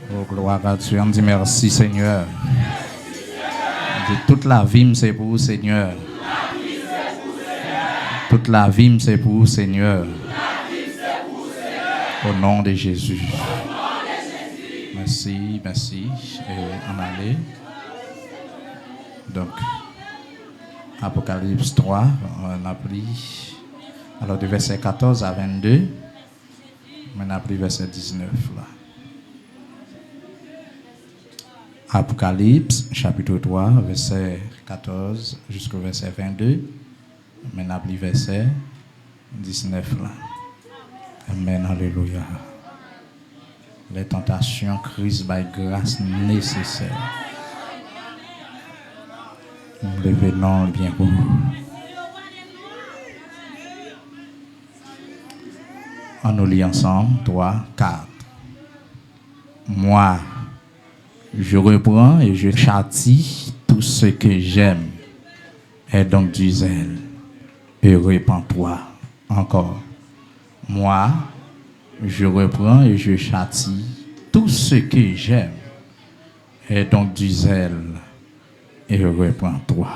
Oh, gloire à Dieu. On dit merci, Seigneur. On dit, toute la vie, c'est pour vous, Seigneur. Toute la vie, c'est pour vous, Seigneur. Au nom de Jésus. Merci, merci. Et on allait. Donc, Apocalypse 3, on a pris. Alors, du verset 14 à 22, on a pris verset 19 là. Apocalypse, chapitre 3, verset 14 jusqu'au verset 22. On a pris verset 19 là. Amen, alléluia. Les tentations, crise by grâce nécessaire. Revenons bien haut. On nous lit ensemble, 3, 4. Moi, je reprends et je châtie tout ce que j'aime. Et donc du zèle. Et répands-toi encore. Moi, je reprends et je châtie tout ce que j'aime. Et donc du zèle. Et répands-toi.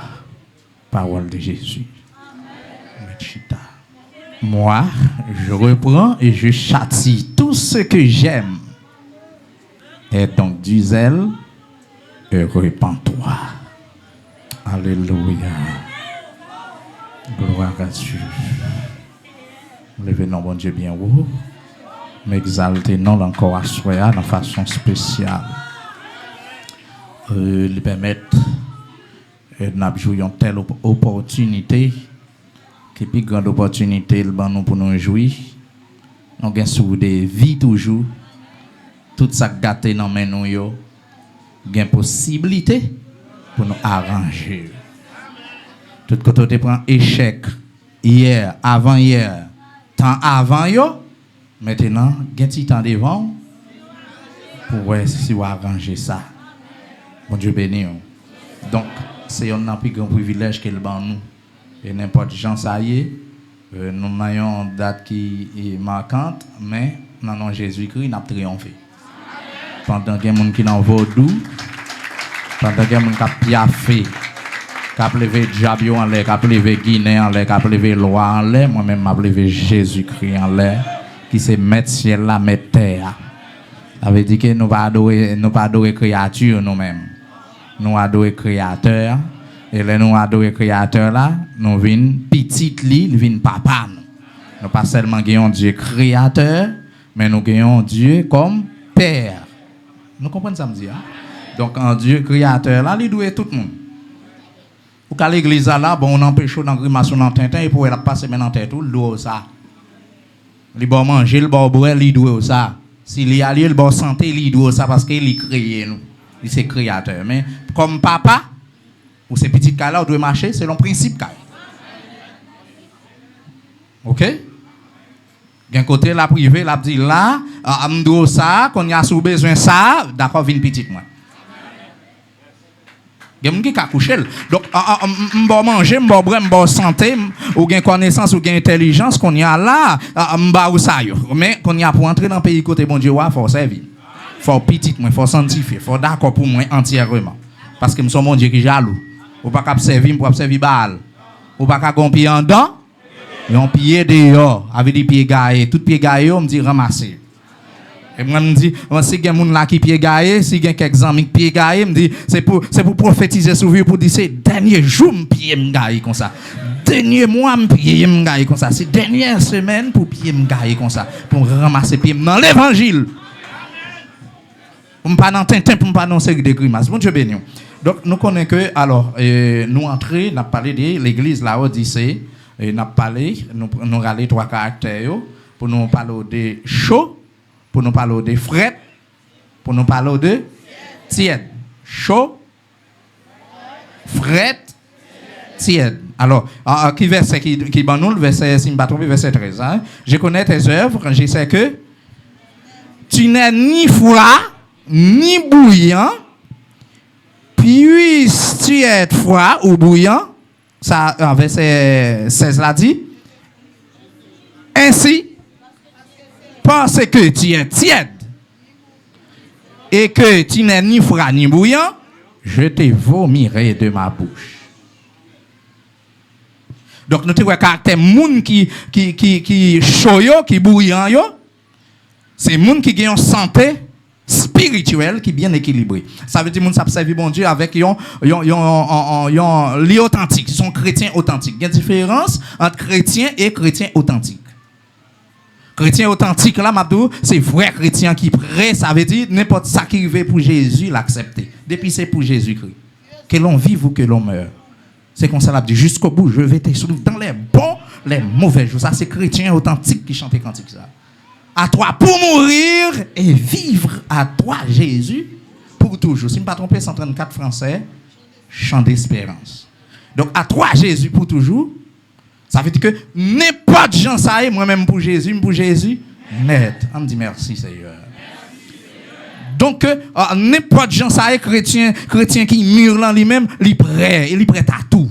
Parole de Jésus. Amen. Moi, je reprends et je châtie tout ce que j'aime. Et donc du zèle et répands-toi. Alléluia. Gloire à Dieu. Levez non bon Dieu bien haut. M'exalter non encore à soi de façon spéciale. Lui permettre de jouer une telle opportunité. Qui plus grande opportunité pour nous jouir. Nous avons sur des vies toujours. Tout ça gâté dans mes nous yo. Gain possibilité pour nous arranger. Tout côté te prend échec hier, avant hier, temps avant yo. Maintenant, gain petit temps devant pour voir si vous arranger ça. Bon Dieu béni. Donc, c'est un plus grand privilège qu'elle ban nous. Et n'importe gens ça y est, nous avons une date qui est marquante, mais dans le nom de Jésus-Christ, nous avons triomphé. Pendant qu'il y a des gens qui n'ont vaudou, pendant qu'il y a des gens qui ont piaffé, qui ont levé Diabio en l'air, qui ont levé Guinée en l'air, qui ont levé Loi en l'air, moi-même j'ai levé Jésus-Christ en l'air, qui c'est mettre ciel là, mettre terre. Ça veut dire que nous ne pas adorer créature nous-mêmes. Nous adorons créateur. Et là, nous adorons créateur là, nous venons petite li, nous venons papa. Nous pas seulement gagnons Dieu créateur, mais nous gagnons Dieu comme père. Nous comprenons ça me dit, hein? Donc en Dieu créateur là, il doit tout le monde. Ou qu'à l'église là, bon on empêche dans grimace dans tintin et pour elle passer maintenant tête tout, l'eau ça. Il bon manger, il bon boire, il doit ça. S'il y a il bon santé, il doit ça parce qu'il créé nous. Il c'est créateur, mais comme papa ou ces petites cas là, on doit marcher selon le principe cas. OK? D'un côté, la privée, la dit là, on ça, qu'on y a sous besoin ça, d'accord, vine petite moi. Il y a des gens qui ont couché. Donc, on va manger, on va boire, on va santé, ou gain connaissance, ou gain intelligence, qu'on y a là, on va ça. Mais qu'on y a pour entrer dans le pays côté bon Dieu, il faut servir. Il faut petit, il faut sanctifier, il faut d'accord pour moi entièrement. Parce que nous sommes mon Dieu qui est jaloux. Ou pas qu'à servir pour servir Baal. Ou pas qu'à gon pied en dedans. Et on pied dehors avec des pieds gaillés. Tout pied gaillé, on me dit ramasser. Et moi me dit si il y a des gens là qui pied gaillé, si il y a quelques amis qui pied gaillé, me dit c'est pour prophétiser sur vous pour dire c'est dernier jour me pied me gaillé comme ça. Dernier mois me pied me gaillé comme ça. C'est dernière semaine pour pied me gaillé comme ça pour ramasser pied dans l'évangile. Pour pas dans tintin pour pas dans série de grimaces. Bon Dieu béni. Donc, nous connaissons que, alors, nous entrons, nous avons parlé de l'église la Odyssée, nous avons parlé, nous allons 3 caractères, pour nous parler de chaud, pour nous parler de fret, pour nous parler de tiède. Chaud, fret, tiède. Alors, qui verset qui ban nous, le verset, si je ne me pas tromper, verset 13. Hein? Je connais tes œuvres, je sais que tu n'es ni froid, ni bouillant. Puisses-tu être froid ou bouillant, ça, en verset 16 l'a dit, ainsi, parce que tu es tiède et que tu n'es ni froid ni bouillant, je te vomirai de ma bouche. Donc, nous avons un caractère moun qui chaud, qui bouillant, c'est moun qui a une santé spirituelle qui est bien équilibrée. Ça veut dire que ça peut servir bon Dieu avec les authentiques. Ils sont chrétiens authentiques. Il y a une différence entre chrétiens et chrétiens authentiques. Chrétien authentique, là, c'est vrai chrétien qui prêt, ça veut dire n'importe ça qui arrive pour Jésus, l'accepter. Depuis c'est pour Jésus-Christ. Que l'on vive ou que l'on meure. C'est comme ça, là, dit jusqu'au bout, je vais te suivre dans les bons, les mauvais jours. Ça, c'est chrétien authentique qui chante cantique ça. À toi pour mourir et vivre à toi, Jésus, pour toujours. Si je ne me pas trompé, 134 français, chant d'espérance. Donc, à toi, Jésus, pour toujours. Ça veut dire que n'importe gens ça est, moi-même pour Jésus, net. On me dit merci, Seigneur. Donc, n'importe gens ça est, chrétien qui murlant lui-même, il est prêt à tout.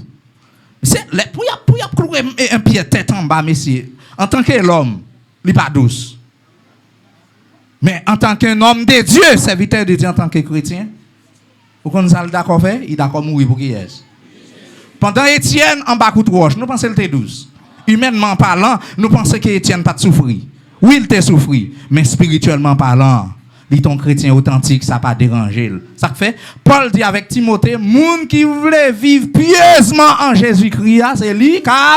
Pour y avoir un pied tête en bas, messieurs, en tant que l'homme, il n'est pas douce. Mais en tant qu'un homme de Dieu, serviteur de Dieu en tant que chrétien, vous connaissez ça, d'accord fait, il est d'accord mourir pour qui est. Pendant Étienne en bas de roche, nous pensons qu'il était douce. Humainement parlant, nous pensons qu'Étienne n'a pas souffert. Oui, il t'a souffert, mais spirituellement parlant, il est un chrétien authentique, ça n'a pas dérangé. Ça fait, Paul dit avec Timothée, moun qui voulait vivre pieusement en Jésus-Christ, c'est lui qui a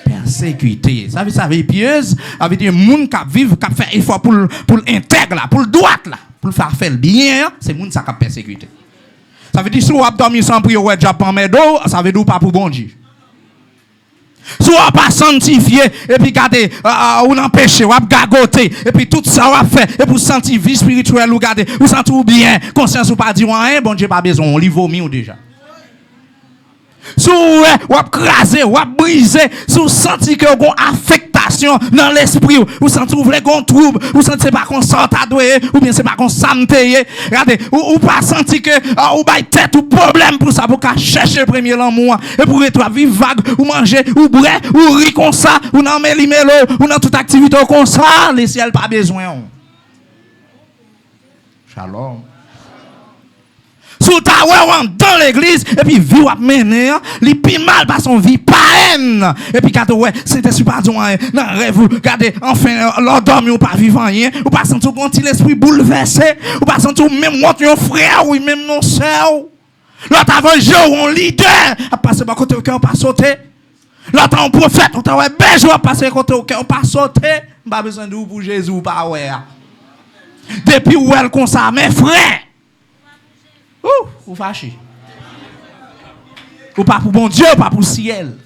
persécuté. Ça veut dire pieuse, ça veut dire moun qui vivre, qui fait effort pour l'intègre, pour le droit, pour le faire le bien, c'est moun qui a persécuté. Ça veut dire si vous avez dormi sans prier, vous avez pas mes dos, ça veut dire pas pour bon Dieu. Si vous n'avez pas sanctifié, et puis regardez, vous n'en péché, vous avez gagoté, et puis tout ça vous avez fait, et pour sentir vie spirituelle, vous regardez, vous sentez bien, conscience ou pas dit rien, bon Dieu pas besoin, on lui vomit déjà. Si vous avez crasé, vous avez brisé, si vous sentez que vous avez une affectation dans l'esprit, vous sentez que vous voulez un trouble, vous sentez pas qu'on sort à douer, ou bien c'est pas qu'on s'amteye, regardez, ou pas senti que vous avez tête ou problème pour ça, pour chercher le premier l'amour, et pour être vivre vague, ou manger, ou boire, ou rire comme ça, ou dans mélimelo, ou dans toute activité comme ça, les ciels pas besoin. Shalom. Sous ta dans l'église, et puis vie ou mener, li pi mal par son vie, pas haine. Et puis quand ouais, c'était pas non rêve, regardez, enfin, l'endormi ou pas vivant rien, ou pas sentir qu'on l'esprit bouleversé, ou pas sentir même moi un frère, ou même non sœur. L'autre avant jour, on leader, à passer par côté au cœur, pas sauter. L'autre en prophète, on t'a ouais, besoin à passer côté au cœur, pas sauter. Pas besoin de vous pour Jésus, pas ouais. Depuis où elle comme ça, mes frères. Ou fâché. Ou pas pour bon Dieu, pas pour le ciel.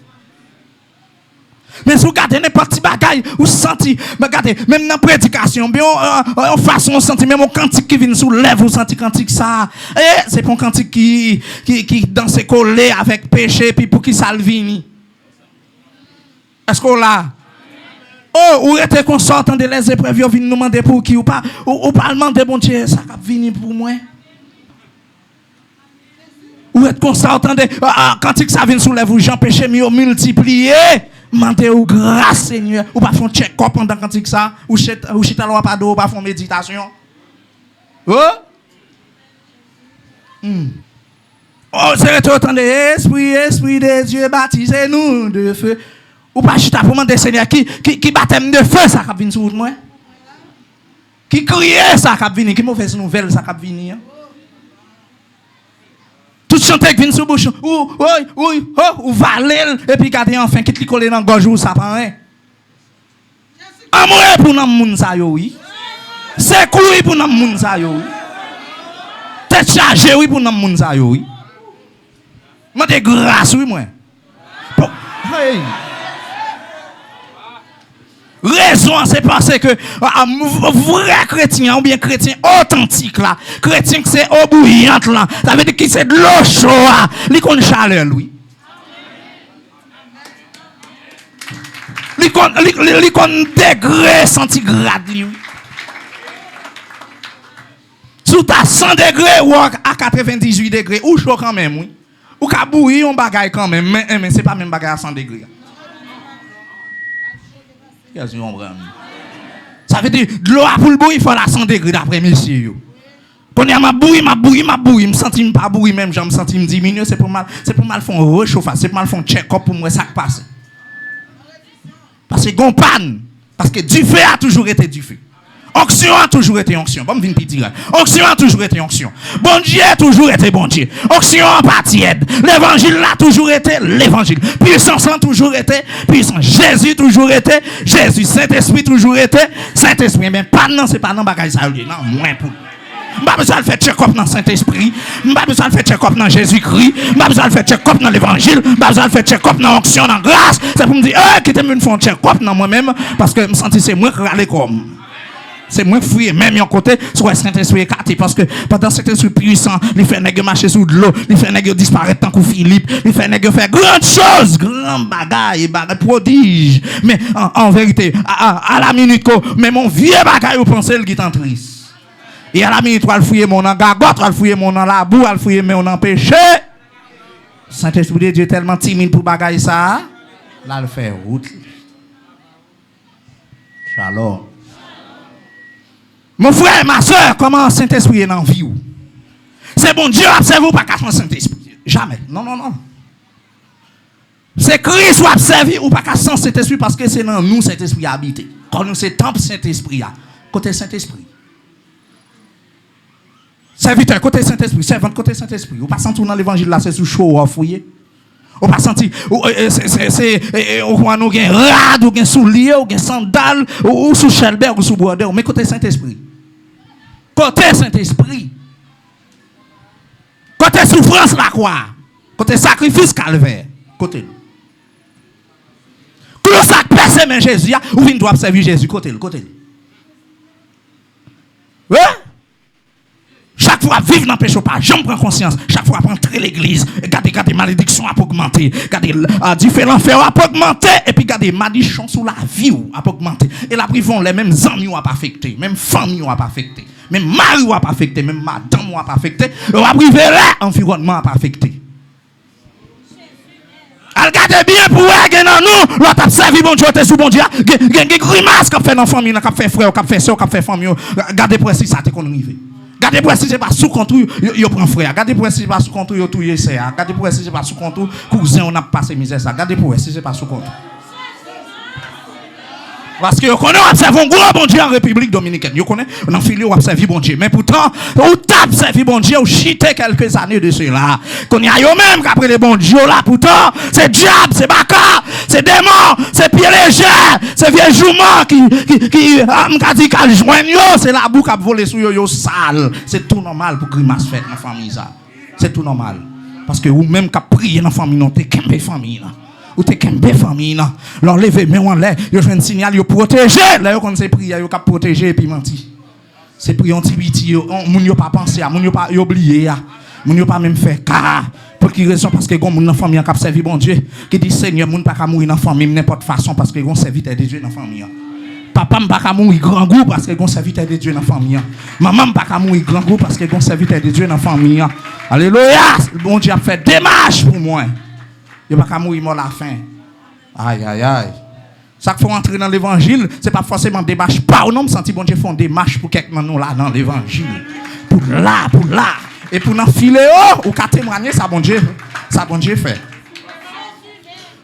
Mais si vous regardez n'importe quel bagaille, vous sentez, regardez, même dans la prédication, bien, en façon, vous sentez, même un cantique qui vient sous lèvres, vous sentez cantique ça. Et c'est pas un cantique qui dans ses collés avec péché, puis pour qui ça le vini. Est-ce qu'on l'a? Oh, ou êtes qu'on sortant de les épreuves, vous venez nous demander pour qui, ou pas demander, bon Dieu, ça va venir pour moi. Ou êtes constant, entendez, quand ça vient sous lèvres, Jean péché mieux multiplié, mandez ou grâce Seigneur, ou pas faire check-up pendant quand ça, ou chita loi pas d'eau, ou pas faire méditation. Oh, c'est entendez, esprit de Dieu, baptisez-nous de feu. Ou pas chita pour demander Seigneur, qui baptême de feu, ça va venir sur moi. Qui crie, ça va venir, qui mauvaise nouvelle, ça va venir. Tout chanter qui vient sous bouche, ou valer, et puis garder enfin, qui te colle dans la gorge, ou ça pas rien. Amour pour nous, moun sa yo, oui. C'est couille pour nous, moun sa yo, oui. Tête chargée, oui, pour nous, moun sa yo, oui. Moi, de grâce, oui, moi. Hey. Raison, c'est parce que vrai chrétien ou bien chrétien authentique là, chrétien qui c'est eau bouillante là, ça veut dire que c'est de l'eau chaude, il connaît chaleur lui. Il connaît degré centigrade lui. Sous ta 100 degrés ou à 98 degrés, ou chaud quand même oui. Ou ka bouillir on bagaille quand même, mais c'est pas même bagaille à 100 degrés. Ça veut dire de l'eau pour le bout, il faut la 100 degrés d'après messieurs. Quand il y a ma bouille, me sentis pas bouille même, je me sentis me diminuer, c'est pour mal faire un réchauffage, c'est pour mal faire un check-up pour moi ça qui passe. Parce que gon panne, parce que du feu a toujours été du feu. Onction a toujours été onction. Bon, me dire. Onction a toujours été onction. Bon Dieu a toujours été bon Dieu. Onction a pas tiède. L'évangile a toujours été l'évangile. Puissance a toujours été puissance. Jésus toujours été. Jésus, Saint-Esprit toujours été. Saint-Esprit, mais pas non, c'est pas non bagage ça. Non, moins pour. Pas besoin de faire check-up dans Saint-Esprit. Pas besoin de faire check-up dans Jésus-Christ. Pas besoin de faire check-up dans l'évangile. Pas besoin de faire check-up dans l'onction, dans grâce. C'est pour me dire, qui te me font check-up dans moi-même. Parce que je me sens c'est moi qui râle comme. C'est moins fouillé, même yon côté, soit Saint-Esprit écarté, parce que pendant cet esprit puissant, il fait nègre marcher sous de l'eau, il fait nègre disparaître tant que Philippe, il fait nègre faire grandes choses, grandes bagailles, prodiges. Mais en vérité, à la minute, mais mon vieux bagaille, vous pensez qu'il est triste. Et à la minute, il fouiller mon en gagote, il fouiller mon en la boue, il fouiller mon en péché. Saint-Esprit de Dieu est tellement timide pour bagaille ça, là, il fait route. Shalom. Mon frère, ma soeur, comment Saint-Esprit est dans la vie? C'est bon Dieu, observe pas qu'à son Saint-Esprit. Jamais. Non. C'est Christ ou observe ou pas qu'à son Saint-Esprit parce que c'est dans nous Saint-Esprit habité. Quand nous c'est temple Saint-Esprit, côté Saint-Esprit. Serviteur, côté Saint-Esprit, servante, côté Saint-Esprit. Ou pas sentir dans l'évangile là, c'est sous chaud ou fouillé. Ou pas sentir, ou nous gain rad, ou gain soulier, ou gain sandal, ou sous Shelbert, ou sous Bordeaux. Mais côté Saint-Esprit. Côté Saint-Esprit. Côté souffrance la croix. Côté sacrifice calvaire. Côté. Quand ça perce mais Jésus, ou vient doit servir Jésus côté. Ouais? Chaque fois vivre dans le péché pas, j'en prends conscience. Chaque fois rentrer l'église, regardez malédiction a augmenté, regardez différents faits a augmenté et puis regardez malédiction sur la vie a augmenté. Et la privons les mêmes amis ont pas affecté, même famille ont pas affecté, même mari ont pas affecté, même madame ont pas affecté, la privé l'environnement a pas affecté. Regardez bien pour regarder dans nous, l'autre a servi bon Dieu, t'es sous bon Dieu, gen grimace qu'a fait dans famille, qu'a fait frère, qu'a fait soeur, qu'a fait famille. Regardez pour si ça t'est qu'on arrive. Regardez pour si c'est pas sous compte yo prend frère. Regardez pour si c'est pas sous compte yo touyer c'est. Regardez pour si c'est pas sous compte cousin on a passé misère ça. Regardez pour si c'est pas sous compte. Parce que vous connaissez, on observe un gros bon Dieu en République Dominicaine. Vous connaissez, on a filé, on observe bon Dieu. Mais pourtant, on tape observe bon Dieu, on chité quelques années de cela. Qu'on y a yo même qu'après les bons Dieu là, pourtant, c'est diable, c'est baka, c'est démon, c'est pied léger, c'est vieux jument qui m'a dit qu'à joindre yo, c'est la boue qui a volé sur yo sale. C'est tout normal pour grimace faite dans la famille ça. C'est tout normal. Parce que vous même qui prié dans la famille, non, t'es qu'un famille là. Ou t'es qu'un belle famille, non? L'enlever, mais on l'air, il y a un signal, il protéger. Là, quand c'est prier, il y a protéger et puis mentir. C'est prier anti-biti, moun yo pas penser, moun yo pas oublier, moun yo pas même faire car. Pour qui raison? Parce que gon moun dans famille qui a servi bon Dieu, qui dit Seigneur, moun pas ka mourir dans famille n'importe façon parce que gon serviteur de Dieu dans famille. Papa m'pa ka mourir grand goût parce que gon serviteur de Dieu dans famille. Maman m'pa ka mourir grand goût parce que gon serviteur de Dieu dans famille. Alléluia! Bon Dieu a fait démarche pour moi. Il n'y a pas qu'à mourir mort la fin. Aïe. Ça qu'il faut entrer dans l'évangile, ce n'est pas forcément des marches. Pas au nom, senti bon Dieu font des marches pour quelqu'un nous là dans l'évangile. Pour là. Et pour nous filer ou qu'à témoigner, ça bon Dieu fait.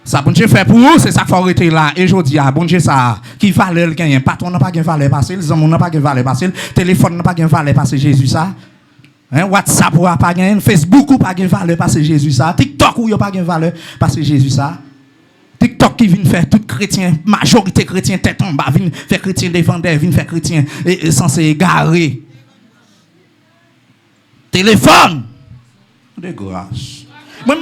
Ça bon Dieu fait pour vous, c'est ça qu'il faut arrêter là. Et je dis, bon Dieu, ça, qui valeur le gagne. Patron n'a pas de valeur passer, les hommes n'ont pas de valeur passer, téléphone n'a pas de valeur passer, Jésus ça. WhatsApp ou pas gagner, Facebook ou pas gagner valeur parce que Jésus ça, TikTok ou pas gagner valeur parce que Jésus ça. TikTok qui vient faire tout chrétien, majorité chrétien tête en bas, vient faire chrétien défendeur, vient faire chrétien censé égarer. Téléphone de grâce. Moi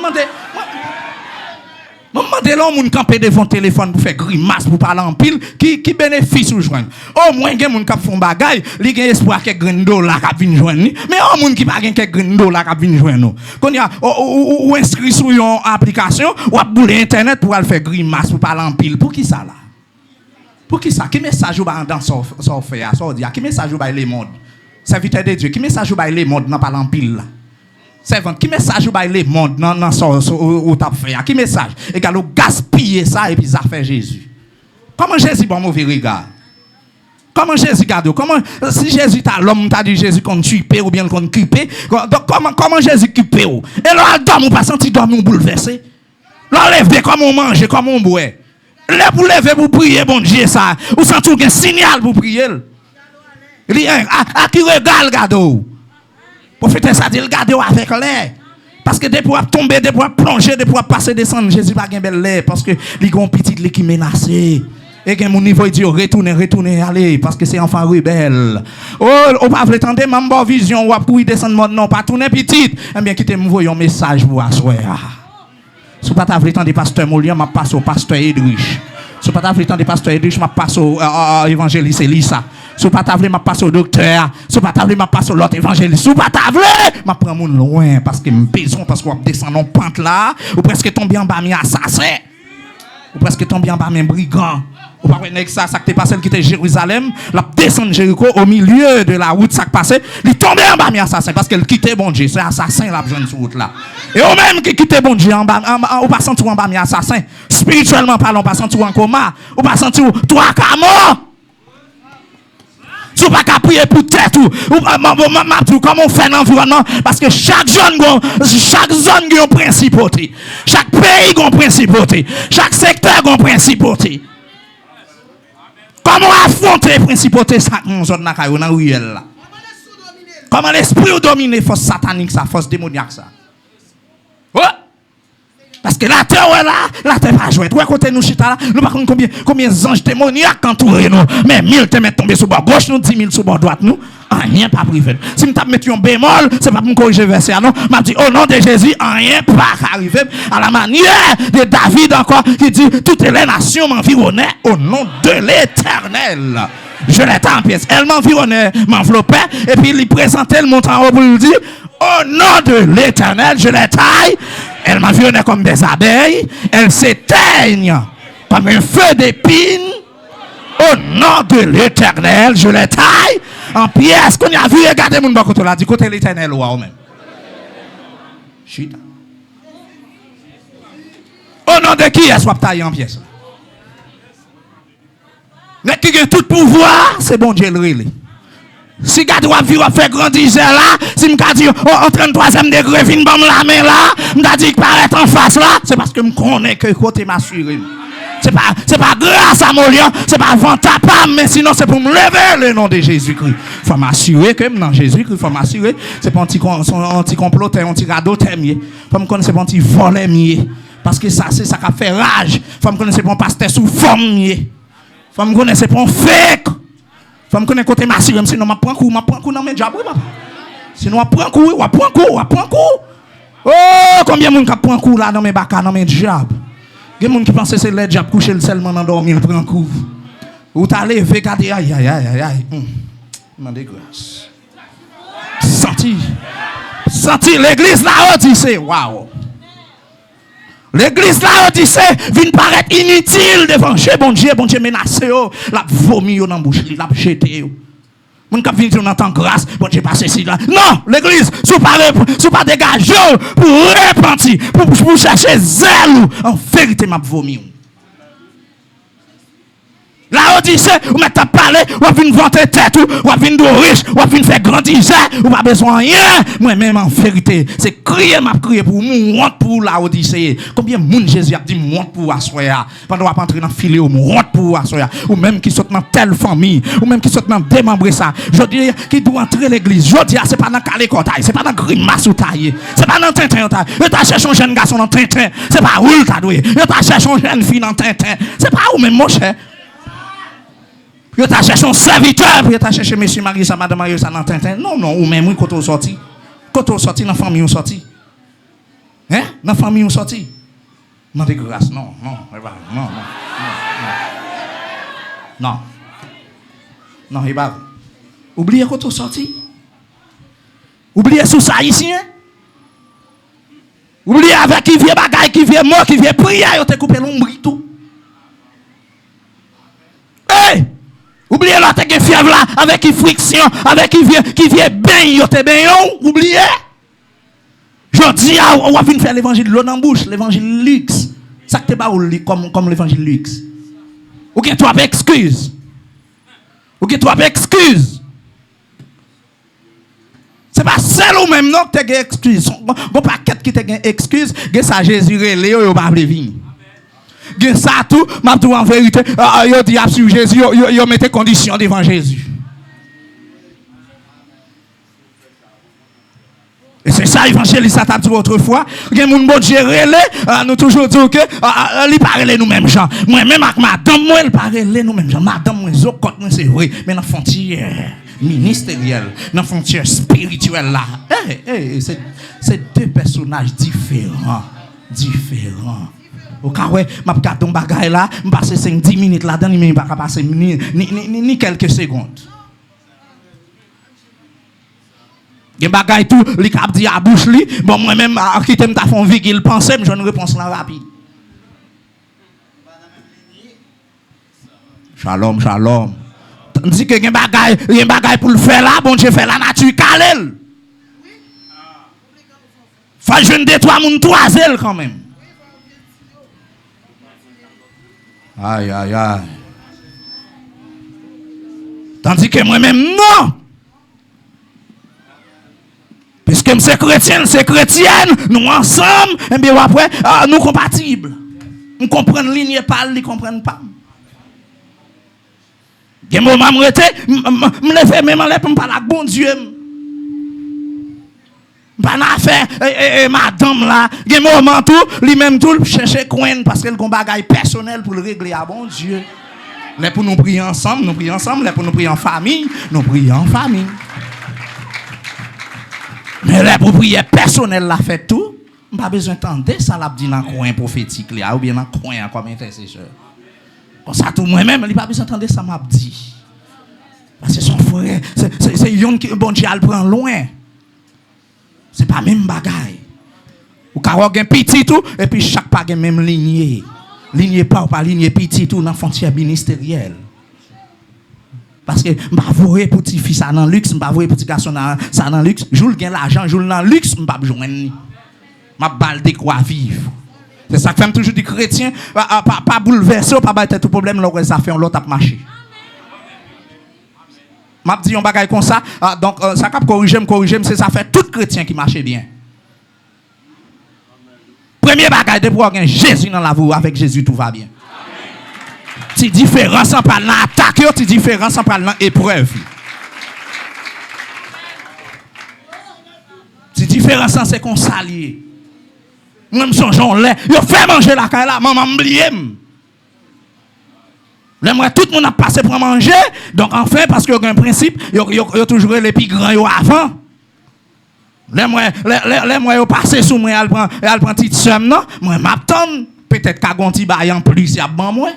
demandez là moun camper devant téléphone pour faire grimace pour parler en pile qui bénéfice ou joindre. Au moins gen moun k'ap font bagay, li gen espoir que $1 k'ap vinn joindre. Mais au moun qui pas gen quelques $1 k'ap vinn joindre. Quand y a ou inscrit sur une application ou a boule internet pour aller faire grimace pour parler en pile. Pour qui ça là? Pour qui ça? Qui message ou ba dans son faire ça dire? Qui message ou ba les monde? Serviteur de Dieu, qui message ou ba les monde dans parler en pile là? Servante, qui message ou bail les monde dans ou t'a fait? Qui message? Égal ou gaspiller ça et puis ça fait Jésus. Comment Jésus bon mauvais regard? Comment Jésus garde? Comment, si Jésus t'a l'homme t'a dit Jésus qu'on tue ou bien qu'on cripe, comment Jésus cripe? Et là, dorme ou pas senti dormir ou bouleversé? Là, lève comme on mange, comme on boit. Là, pour lever pour prier, bon Dieu, ça. Ou senti un signal pour prier. Rien, à qui regarde, gado? Pour faire ça, il garde avec l'air. Parce que des fois tomber, des fois plonger, des fois passer, descendre, Jésus va gagner belle l'air. Parce que les grands petits qui menacés. Et que mon niveau dit retournez, allez, parce que c'est enfant rebelle. Oh, on va vous attendre, même bonne vision, ou pour descendre mode non, pas tourner petite. Eh bien, quittez me voyons un message pour asseoir. Si vous pas attendre pasteur Molian, m'a passe au pasteur Edrich. Si vous pas attendre pasteur Edrich, m'a passe au évangéliste Elisa. Si vous pas attendre, m'a passe au docteur. Si vous pas attendre, m'a passe au l'autre évangéliste. Si vous pas attendre, m'a prend mon loin parce que me besoin parce qu'on descend en pente là, ou presque tomber en bas mi assassin. Ou presque tomber en bas mi brigand. Ou pas que ça qui t'est passé qui était Jérusalem, la descend de Jéricho au milieu de la route ça qui passait, il tombait en bas mi assassin parce qu'elle quittait bon Dieu, c'est assassin la jeune sur route là. Et au même qui quittait bon Dieu en bas ou pas sentir en bas mi assassin, spirituellement parlant pas sentir en coma, ou pas sentir toi à mort. Si vous pas prier pour tête ou comment on fait l'environnement parce que chaque zone a une principauté, chaque pays a une principauté, chaque secteur a une principauté. Comment affronter les principautés dans la zone là? Comment l'esprit domine force satanique, sa force démoniaque ça? Ouais. Parce que la terre la terre pas jouer. Ouais côté nous chita là, nous pas combien anges démoniaques entourent nous. Mais 1000 te mettent tomber sur bord gauche nous, 10 000 sur bord droite nous. Rien pas privé. Si nous mettre un bémol, c'est pas pour me corriger verset non. M'a dit au nom de Jésus, rien pas arriver à la manière de David encore qui dit toutes les nations m'environnaient au nom de l'Éternel. Je l'étais en pièces. Elle m'environnait, m'enveloppait et puis il présentait le montant en haut pour lui dire au nom de l'Éternel, je les taille. Elle m'environnait comme des abeilles. Elle s'éteigne comme un feu d'épine. Au nom de l'Éternel, je les taille en pièces. Qu'on y a vu, regardez mon côté là, du côté de l'Éternel, ou même. Chita. Au nom de qui est-ce qu'on taille en pièces? Mais qui a tout pouvoir, c'est bon Dieu le relais. Si gade wap vi wap fait grandir là, si m'ka dit en 33e degré vinn bam la main là, m'ta dit paraît en face là, c'est parce que me connais que côté m'assurer. C'est pas grâce à mon lion, c'est pas avant ta pam, mais sinon c'est pour me lever le nom de Jésus-Christ. Faut m'assurer que dans Jésus-Christ, faut m'assurer, c'est pas anti complot, anti radeau mieux. Faut me connaître c'est pas anti voler mieux. Parce que ça c'est ça qui fait rage. Faut me connaître c'est pas pasteur sous forme mieux. Faut me connaître c'est pas fake. Faut me connaître côté m'assurer, sinon m'a prend coup dans mes diables, papa. Sinon on prend coup. Oh, combien de monde qui prend coup là dans mes baka dans mes diables. Il y a des gens qui pensent que c'est le diable couché seulement dans dormir, il prend un coup. Ou t'as levé, regardez, aïe. Demandez grâce. Senti l'église là, Odyssée, waouh. L'église là, Odyssée, vient paraître inutile devant bon Dieu menacé, la vomi dans la bouche, la jeté. Mon cap vient dans tant grâce, bon Dieu passe ici là. Non, l'église, sous pas dégager pour repentir, pour chercher zèle. En vérité, m'a vomi. La Odyssée, ou m'a parlé, ou vient vanter tête, ou vient de riche, ou vient faire grandir, ou pas besoin de rien. Moi-même, en vérité, c'est crier, m'a crié pour moi, pour la Odyssée. Combien de monde Jésus a dit moi pour assoya, pendant qu'on entrer dans le filet, ou moi pour assoya, ou même qui saute dans telle famille, ou même qui saute dans démembrer ça. Je dis, qui doit entrer l'église, je dis, c'est pas dans calé cotaille, c'est pas dans grimace ou taille, c'est pas dans tintin ou taille. Tu as cherché un jeune garçon dans tintin, c'est pas où il t'a doué. Tu as cherché une jeune fille dans tintin, c'est pas où même mon cher. Yo t'a cherché un serviteur, puis t'a cherché monsieur Marie, ça madame Marie, ça dans Tintin. Non, ou même oui, quand on sorti. Quand on sorti, dans la famille, on sorti. Hein? Dans la famille, on sorti. Non, de grâce, non. Non, il va. Oubliez quand on sorti. Oubliez sous ça ici, hein? Oubliez avec qui vient bagaille, qui vient mort, qui vient prier, yo te coupé l'ombre tout. Hey! Oubliez l'autre qui fièvre là, avec qui friction, avec qui vient bien, yo te bien, oubliez. Je dis, on va venir faire l'évangile de l'eau dans la bouche, l'évangile luxe. Ça que t'es pas comme l'évangile luxe. Ou bien tu as excuse. Ou qui trois excuses. C'est pas seul ou même non que tu as excuse. Bon paquet qui t'a excuse, que ça Jésus relé yo pas venir. Que ça tout, m'a tout en vérité, yo dit sur Jésus, yo mettez conditions devant Jésus. Et c'est ça l'évangile ça t'a dit autrefois, que moun bon Dieu relé, nous toujours dire que li parler nous mêmes gens. Moi même avec madame moi il parler nous mêmes gens. Madame moi zokot moi c'est vrai, mais dans frontière ministériel, dans frontière spirituelle là. C'est deux personnages différents. Au cas où m'a gardé ton bagage là, me passer 5-10 minutes là-dedans, mais pas passer ni quelques secondes. Gen bagay tout, li kap di à bouche li, bon moi même qui t'aime ta fond vie qu'il pensait, me j'ai une réponse là rapide. Shalom. Tandis que gen bagay pour le faire là, bon Dieu fait la nature calel. Faut jeune de trois moun toisel quand même. Aïe. Tandis que moi-même, non. Puisque c'est chrétienne, nous ensemble, et bien après, nous compatibles. Nous comprenons ligne pas, nous ne comprenons pas. Il y a un moment où je me lève même en l'air pour me parler avec bon Dieu. Pas d'affaire, madame là, il y a un moment tout, lui-même tout, chercher coin parce qu'il y a un bagage personnel pour le régler à bon Dieu. Là pour nous prier ensemble, là pour nous prier en famille, nous prions en famille. Mais là pour prier personnel la fait tout, pas besoin d'entendre ça l'a dit dans le coin prophétique là ou bien dans le coin comme intercesseur. Comme ça tout moi-même, il pas besoin d'entendre ça m'a dit. Parce que son frère, c'est yon qui bon Dieu le prend loin. C'est pas même bagaille. Ou ka wè gen petit tout et puis chaque pas gen même lignée. Lignée pas ou pas lignée petit tout dans frontière ministérielle. Parce que m'pa voyer petit fils ça dans luxe, m'pa voyer petit garçon ça dans luxe, joul gen l'argent, joul dans luxe, m'pa joindre ni. M'a balde quoi vivre. C'est ça que fait toujours des chrétiens pas bouleverser, pas battre tout problème là ça fait on l'autre a marcher. M'a dit un bagage comme ça, donc ça cap corriger, c'est ça fait tout chrétien qui marche bien. Premier bagage de pour avoir Jésus dans la vie, avec Jésus tout va bien. C'est différence en parlant attaque, c'est différence en parlant épreuve. C'est différence c'est qu'on s'allie. Moi me songeons là, yo fait manger la caille là, maman m'oublier. Moi, tout le monde a passé pour manger. Donc, enfin, parce qu'il y a un principe, il y a toujours les plus grands avant. Moi, je passe sous moi, elle prend petite somme, non? Moi, je m'attends. Peut-être qu'à un petit bail en plus, il y a bon moi.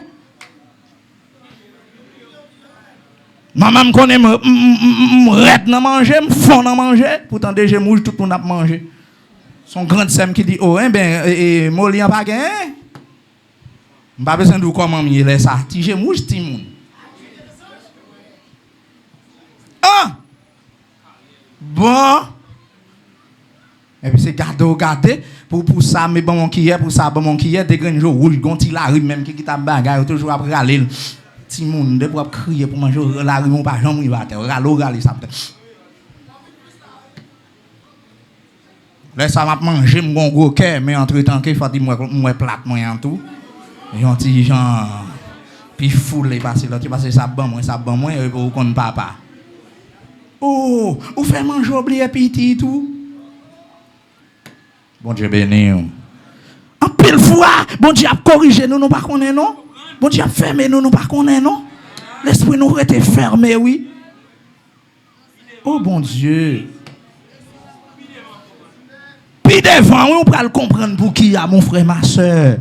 Maman me connaît, m'arrête dans manger, me fond dans manger. Pourtant, déjà, mouche, tout le monde a mangé. Son grand sème qui dit, oh, Molly en pas gagné. Je n'ai pas besoin de comment je laisse ça. Tige mouche, Timoun. Ah! Bon. Et puis c'est garder. Pour ça, mais bon, qui est, pour ça, bon, qui est, des grands jours rouges, gonti la rue, même qui t'a bagarre, toujours après aller. Timoun, de pour crier pour manger la rue, on pas jamais y va. Râler, ça peut. Là, ça m'a mangé mon gros cœur, mais entre-temps, il faut dire, moi, plate, moi, en tout. Gentil gens puis foule passer là tu passer ça bon moi et vous connaissez papa. Oh, ou fait manger oublier petit tout. Bon Dieu béni. En pile fois, bon Dieu a corrigé nous pas connaît non. Bon Dieu a fermé nous pas connaît non. L'esprit nous était fermé oui. Oh bon Dieu. Puis devant on peut le comprendre pour qui a mon frère ma soeur.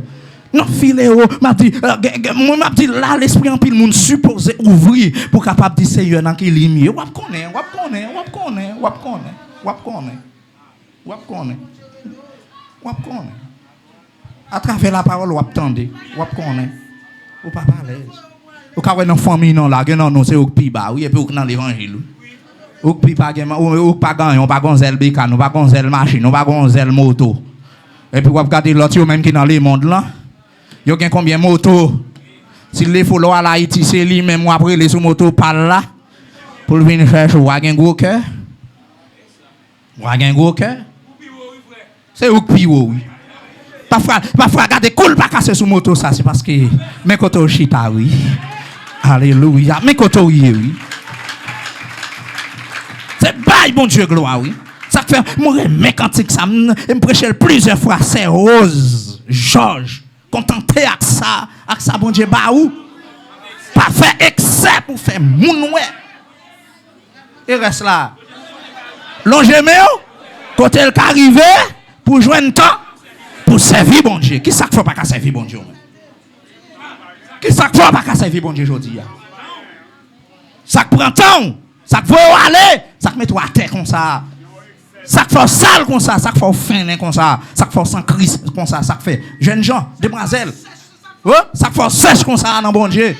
Non, filéo, m'a dit là, l'esprit en pile, moun supposé ouvrir pour capable de dire Seigneur dans qui lumière. Wap connaît. À travers la parole, wap tendez, wap connaît. Ou pas à l'aise. Ou ka dans famille non là, non, c'est au pi bas, oui, et puis dans l'évangile. Ou pi pas ou pas gagne, on pas gonzel bécane, on pas gonzel machine, on pas gonzel moto. Et puis, vous regardez l'autre, même qui dans le monde là. Il y a combien de motos? S'il les faut à l'Haïti, c'est lui, même après les sous motos par là. Pour venir chercher, ou un gros cœur. Ou un gros cœur. C'est où que oui. Parfois, regarder cool, pas casser sous moto, ça, c'est parce que mes côtés au chita, oui. Alléluia. Mes côtés, oui. C'est bail, bon Dieu, gloire, oui. Ça fait, moi, mes cantiques, ça me prêchait plusieurs fois, c'est Rose, Georges, contenté avec ça, bon Dieu, bah où? Pas faire excès pour faire moun ouais. Et reste là. Longez-moi, côté le arrivé, pour joindre temps, pour servir bon Dieu. Qui ça ne fait pas qu'à servir bon Dieu? Qui ça ne fait pas qu'à servir bon Dieu aujourd'hui? Ça prend temps, ça veut aller, ça met toi à terre comme ça. Ça fait sale comme ça, ça fait fin comme ça, ça fait sans crise comme ça, ça fait jeunes gens, demoiselles. Oh, ça fait sèche comme ça dans bon Dieu.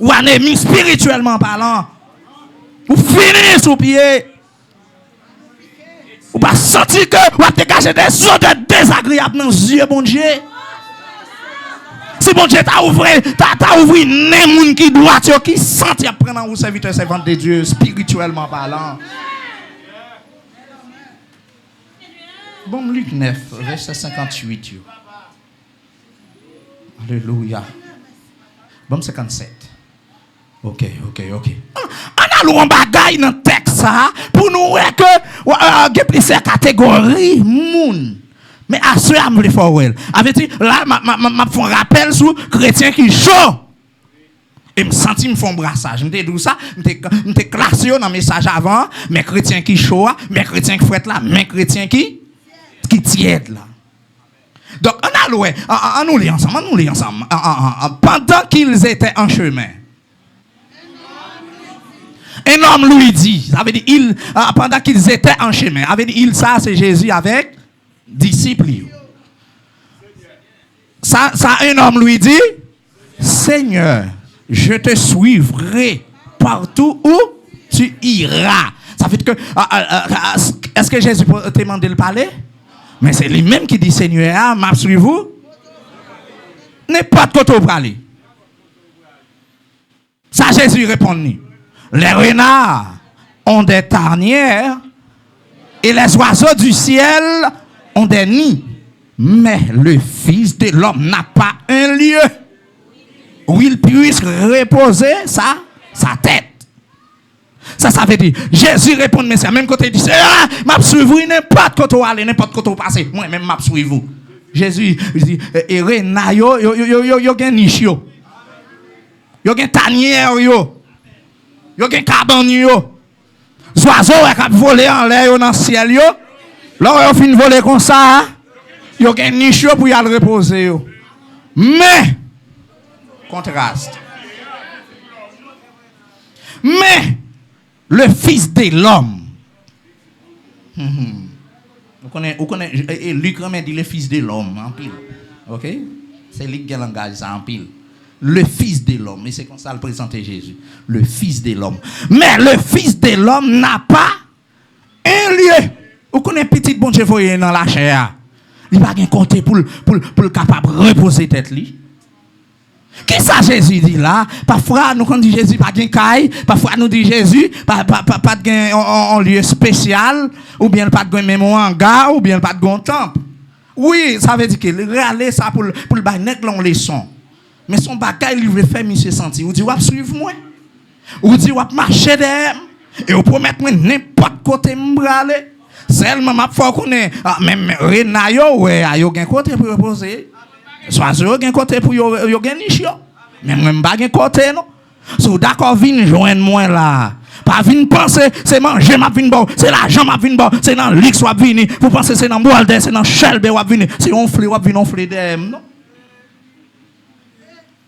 Ou anémie spirituellement parlant. Ou finir sous pied. Ou pas sentir que ou dégager des odeurs désagréables dans les yeux, bon Dieu. Si bon Dieu t'a ouvert les moun qui doit qui sentent prendre au serviteur servante de Dieu spirituellement parlant. Bon Luc 9, verset 58. Alléluia. Bon 57. Ok. On a l'on bagaille dans le texte ça pour nous voir que il y a plusieurs catégories moun. Mais à ce moment là, faut voir. Avec dit là m'a font rappel sur chrétien qui chaud. Et me senti me font brassage. Me dit ça, me classé dans message avant, mais chrétien qui chaud, mais chrétien qui fouette là, mais chrétien qui tiède là. Donc on a loué, on nous lit ensemble, pendant qu'ils étaient en chemin. Un homme lui dit, ça veut dire pendant qu'ils étaient en chemin, ça veut dire ça c'est Jésus avec disciples. Ça un homme lui dit, Seigneur, je te suivrai partout où tu iras. Ça veut dire que est-ce que Jésus t'a demandé de parler? Mais c'est lui-même qui dit, Seigneur, m'a suivi vous. N'importe quoi pour aller. Ça, Jésus répond. Les renards ont des tanières et les oiseaux du ciel ont des nids. Mais le Fils de l'homme n'a pas un lieu où il puisse reposer sa tête. Ça veut dire, Jésus répond, mais c'est même côté, il dit, m'a suivi n'importe quoi tu aller, n'importe quoi tu passer. Moi-même, m'a suivi vous. Jésus, il dit, et rena yo gen niche yo. Yo gen tanière yo. Yo gen cabane yo. Oiseaux qui volent en l'air dans le ciel yo. Là, yo fin voler comme ça, yo gen niche yo pour y aller reposer yo. Mais, contraste. Mais, le Fils de l'homme. Vous connaissez, Luc dit le Fils de l'homme en pile. Ok? C'est lui qui a langage ça en pile. Le Fils de l'homme. Et c'est comme ça le présenter Jésus. Le Fils de l'homme. Mais le Fils de l'homme n'a pas un lieu. Vous connaissez petit bon Dieu voyez dans la chair. Il n'a pas un côté pour le capable de reposer tête lui. Qu'est-ce que Jésus dit là? Parfois, nous dit Jésus pas de caille, parfois nous dit Jésus pas de lieu spécial, ou bien pas de même hangar, ou bien pas de temple. Oui, ça veut dire que réaliser ça pour le bailler l'on leçon. Mais son bagage il veut faire monsieur sentir. Ou dit va suivre moi. Ou dit va marcher derrière et ou promettre moi n'importe côté m'aller. Seulement m'a faut connaître même Renayo ouais, yo gen côté pour reposer. Soit yo gen côté pour yo gen niche yo. Mais moi m'pa gen côté non. So d'accord vinn joindre moi là. Pas vinn penser c'est manger m'a vinn bon, c'est l'argent m'a vinn bon, c'est dans luxe ou vinn. Vous pensez c'est dans Boalder, c'est dans Shelby ou vinn. C'est on flé ou vinn on flé dem non.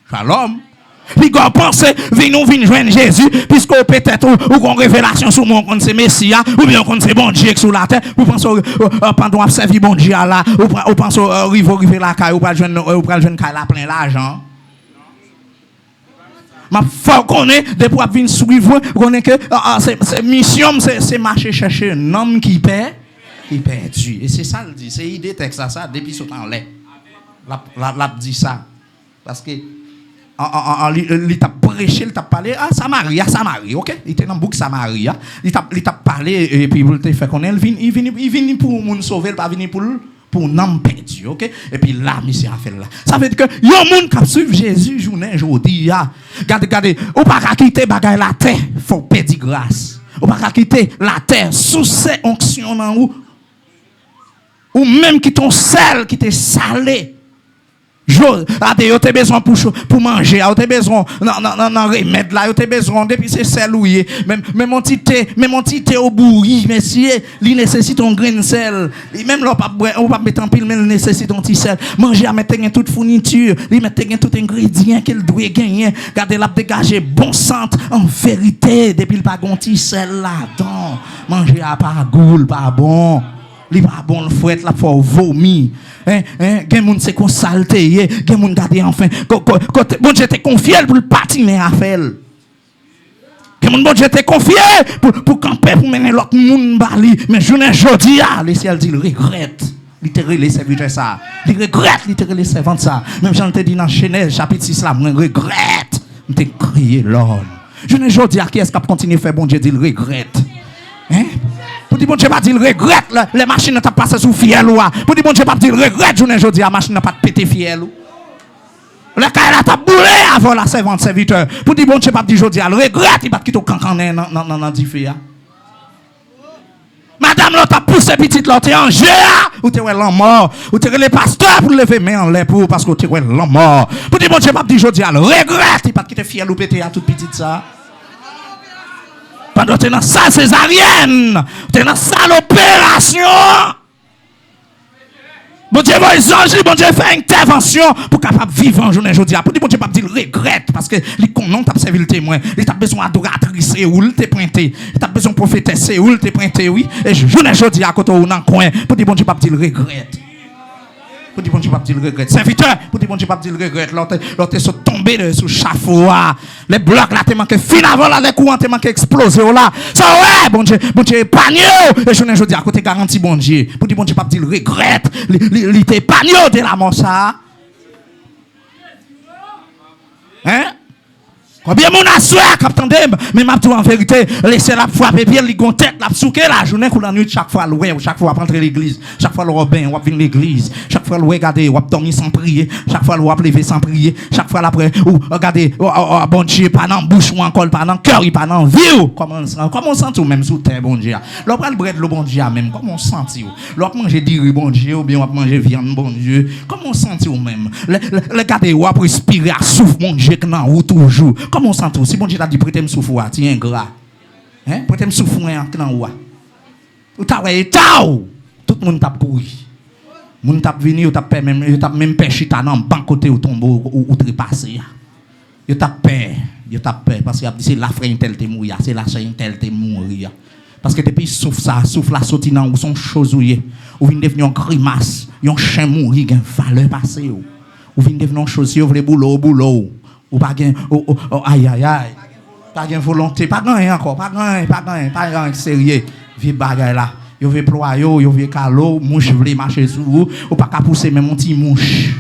Shalom. Puis quand pense vinn joindre Jésus puisque peut-être ou qu'on révélation sur moi qu'on c'est Messia ou bien qu'on c'est bon Dieu sur la terre vous pensez pendant servir bon Dieu là ou pensez arriver la caille ou pas joindre caille là plein l'argent. Ma faut connaître depuis venir suivre connaît que c'est mission c'est marcher chercher un homme qui perdu et c'est ça le dit c'est idée texte ça depuis ce temps là la dit ça parce que il t'a prêché, il t'a parlé à Samaria, ok? Il était dans le bouc Samaria. Il t'a parlé et puis il t'a fait connaître. Il vient pour nous sauver, il pas venir pour nous perdu, ok? Et puis là, monsieur a fait là. Ça veut dire que il y a un monde qui suit Jésus journée aujourd'hui. Regardez, on pas quitter bagaille la terre, faut perdre grâce. On pas quitter la terre sous ces onctions dans ou même qui ton sel qui t'est salé. Tu as besoin pour manger, tu as besoin de remède là, tu as besoin depuis c'est sel ouillé, même entité au bourri, monsieur, il nécessite un grain de sel. Même là on pas mettre en pile mais il nécessite un petit sel. Manger à mettre toute fourniture, il mettre tout ingrédient qu'il doit gagner, garder la dégager bon sang en vérité depuis pas un petit sel là-dedans. Manger à pas goût, pas bon. Li pas bon le fouet la faut vomir gen moun c'est qu'on saleté gen moun garder enfin bon Dieu t'es confié pour le patiner à faire gen moun bon Dieu t'es confié pour camper pour mener l'autre moun bali mais journée jodi a le ciel dit il regrette littéralement les serviteurs ça il regrette littéralement les servants ça même Jean te dit dans Genèse chapitre 6 là moi regrette m'te crier Lord journée jodi a qui est-ce qui continue faire bon Dieu dit il regrette pour dire bon Dieu pas dire regrette les machines n'ont pas passé sous fiel ou pour dire bon Dieu pas dire regrette journée aujourd'hui la machine n'a pas pété fiel ou le caille là t'a boulé avant la servante serviteur pour dire bon Dieu pas dire aujourd'hui elle regrette il pas quitter au cancan dans diffé madame là t'a poussé petite là t'es en jeu ou t'es l'homme mort ou t'es les pasteurs pour lever main en l'air pour parce que t'es l'homme mort pour dire bon Dieu pas dire aujourd'hui elle regrette il pas quitter fiel ou pété à toute petite ça. Pendant que tu es dans sa césarienne, tu es dans sa l'opération. Bon Dieu va exaucer, bon Dieu fait une intervention pour capable vivre en journée aujourd'hui. Pour dire bon Dieu pas dire regrette parce que les non t'a servi le témoin. Il t'a besoin d'adoratrice ou il t'est pointé. Il t'a besoin de prophétesse ou il t'est pointé oui. Et journée aujourd'hui à côté ou dans coin pour dire bon Dieu pas dire regrette. Pour dire bon Dieu pas dire regrette. Serviteur, pour dire bon Dieu pas dire regrette. L'autre sont tombés sous chafaud. Les blocs là, t'es manqué fin avant là, les courants t'es manqué exploser là. Ça ouais, bon Dieu épargne. Et je dis à côté garantie bon Dieu. Pour dire bon Dieu pas dire regrette. Il t'épargne de la mort ça. Hein? Combien mon assoir capitaine mais m'a tout en vérité laisser la frapper bien li gon tête la souke la journée ou la nuit chaque fois louer chaque fois rentrer l'église chaque fois le robin ou venir l'église chaque fois le regarder ou dormir sans prier chaque fois le lever sans prier chaque fois après ou regarder bon Dieu pas dans bouche ou encore pas dans cœur il pas dans vie comment on sent ou même sous terre bon Dieu l'on prend le bread le bon Dieu même comment on sent ou l'on manger diri bon Dieu ou bien on manger viande bon Dieu comment on sent ou même le garder ou après respirer à souffle bon Dieu dans ou toujours comment on sent tout? Si bon Dieu t'a dit prêtez me souffle, tu es ingrat. Hein? Prêtez me souffle dans ou. Ou t'as tout le monde t'a pourri. Moun t'a venu, ou t'a même pêché dans ban côté ou tombeau ou trépasser. Yo t'a peur parce que c'est la frère tel te mourir, c'est la sœur tel te mourir. Parce que depuis souffle la sorti dans ou son chose ou vient devenir une grimace, un chien mourir, une valeur passée ou vient devenir une chose, vous voulez boulot. Ou pas gain aïe pas gain volonté pas gain encore pas gain sérieux vieux bagaille là yo veut ployer yo veut calo mouche veut marcher sur ou pas ka pousser même un petit mouche